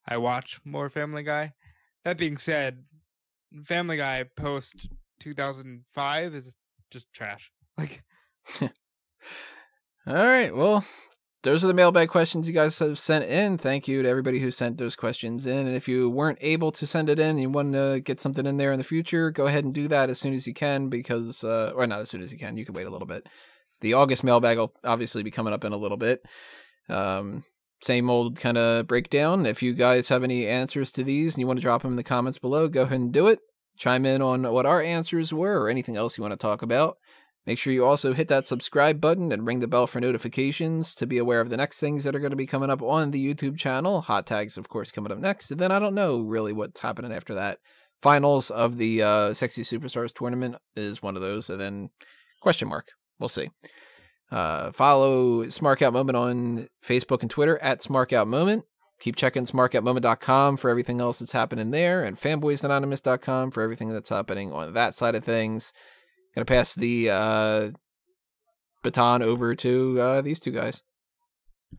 I watch more Family Guy. That being said, Family Guy post 2005 is just trash. Like, all right, well, those are the mailbag questions you guys have sent in. Thank you to everybody who sent those questions in. And if you weren't able to send it in and you want to get something in there in the future, go ahead and do that as soon as you can, because, or not as soon as you can wait a little bit. The August mailbag will obviously be coming up in a little bit. Same old kind of breakdown. If you guys have any answers to these and you want to drop them in the comments below, go ahead and do it. Chime in on what our answers were or anything else you want to talk about. Make sure you also hit that subscribe button and ring the bell for notifications to be aware of the next things that are going to be coming up on the YouTube channel. Hot tags, of course, coming up next. And then I don't know really what's happening after that. Finals of the Sexy Superstars tournament is one of those. And then question mark. We'll see. Follow Smark Out Moment on Facebook and Twitter at Smark Out Moment. Keep checking smarkoutmoment.com for everything else that's happening there, and fanboysanonymous.com for everything that's happening on that side of things. Gonna pass the baton over to these two guys.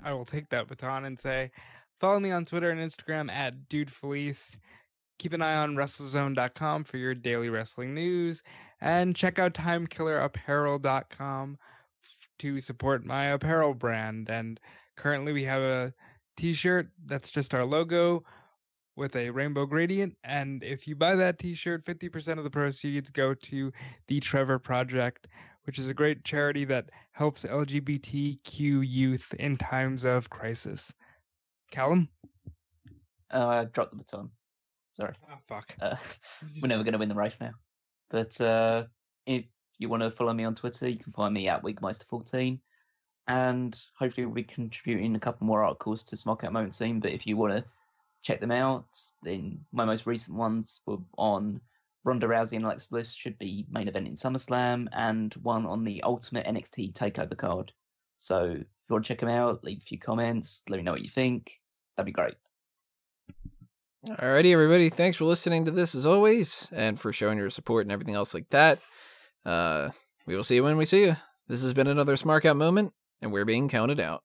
I will take that baton and say, follow me on Twitter and Instagram at DudeFelice. Keep an eye on WrestleZone.com for your daily wrestling news, and check out TimekillerApparel.com to support my apparel brand. And currently we have a t-shirt that's just our logo with a rainbow gradient, and if you buy that t-shirt, 50% of the proceeds go to the Trevor Project, which is a great charity that helps LGBTQ youth in times of crisis. Callum? I dropped the baton. Sorry. Oh, fuck. We're never going to win the race now. But if you want to follow me on Twitter, you can find me at Wigmeister14. And hopefully we'll be contributing a couple more articles to Smark Out Moment soon. But if you want to check them out, then my most recent ones were on Ronda Rousey and Alexa Bliss should be main event in SummerSlam, and one on the Ultimate NXT TakeOver card. So if you want to check them out, leave a few comments, let me know what you think. That'd be great. Alrighty, everybody. Thanks for listening to this as always, and for showing your support and everything else like that. We will see you when we see you. This has been another Smark Out Moment, and we're being counted out.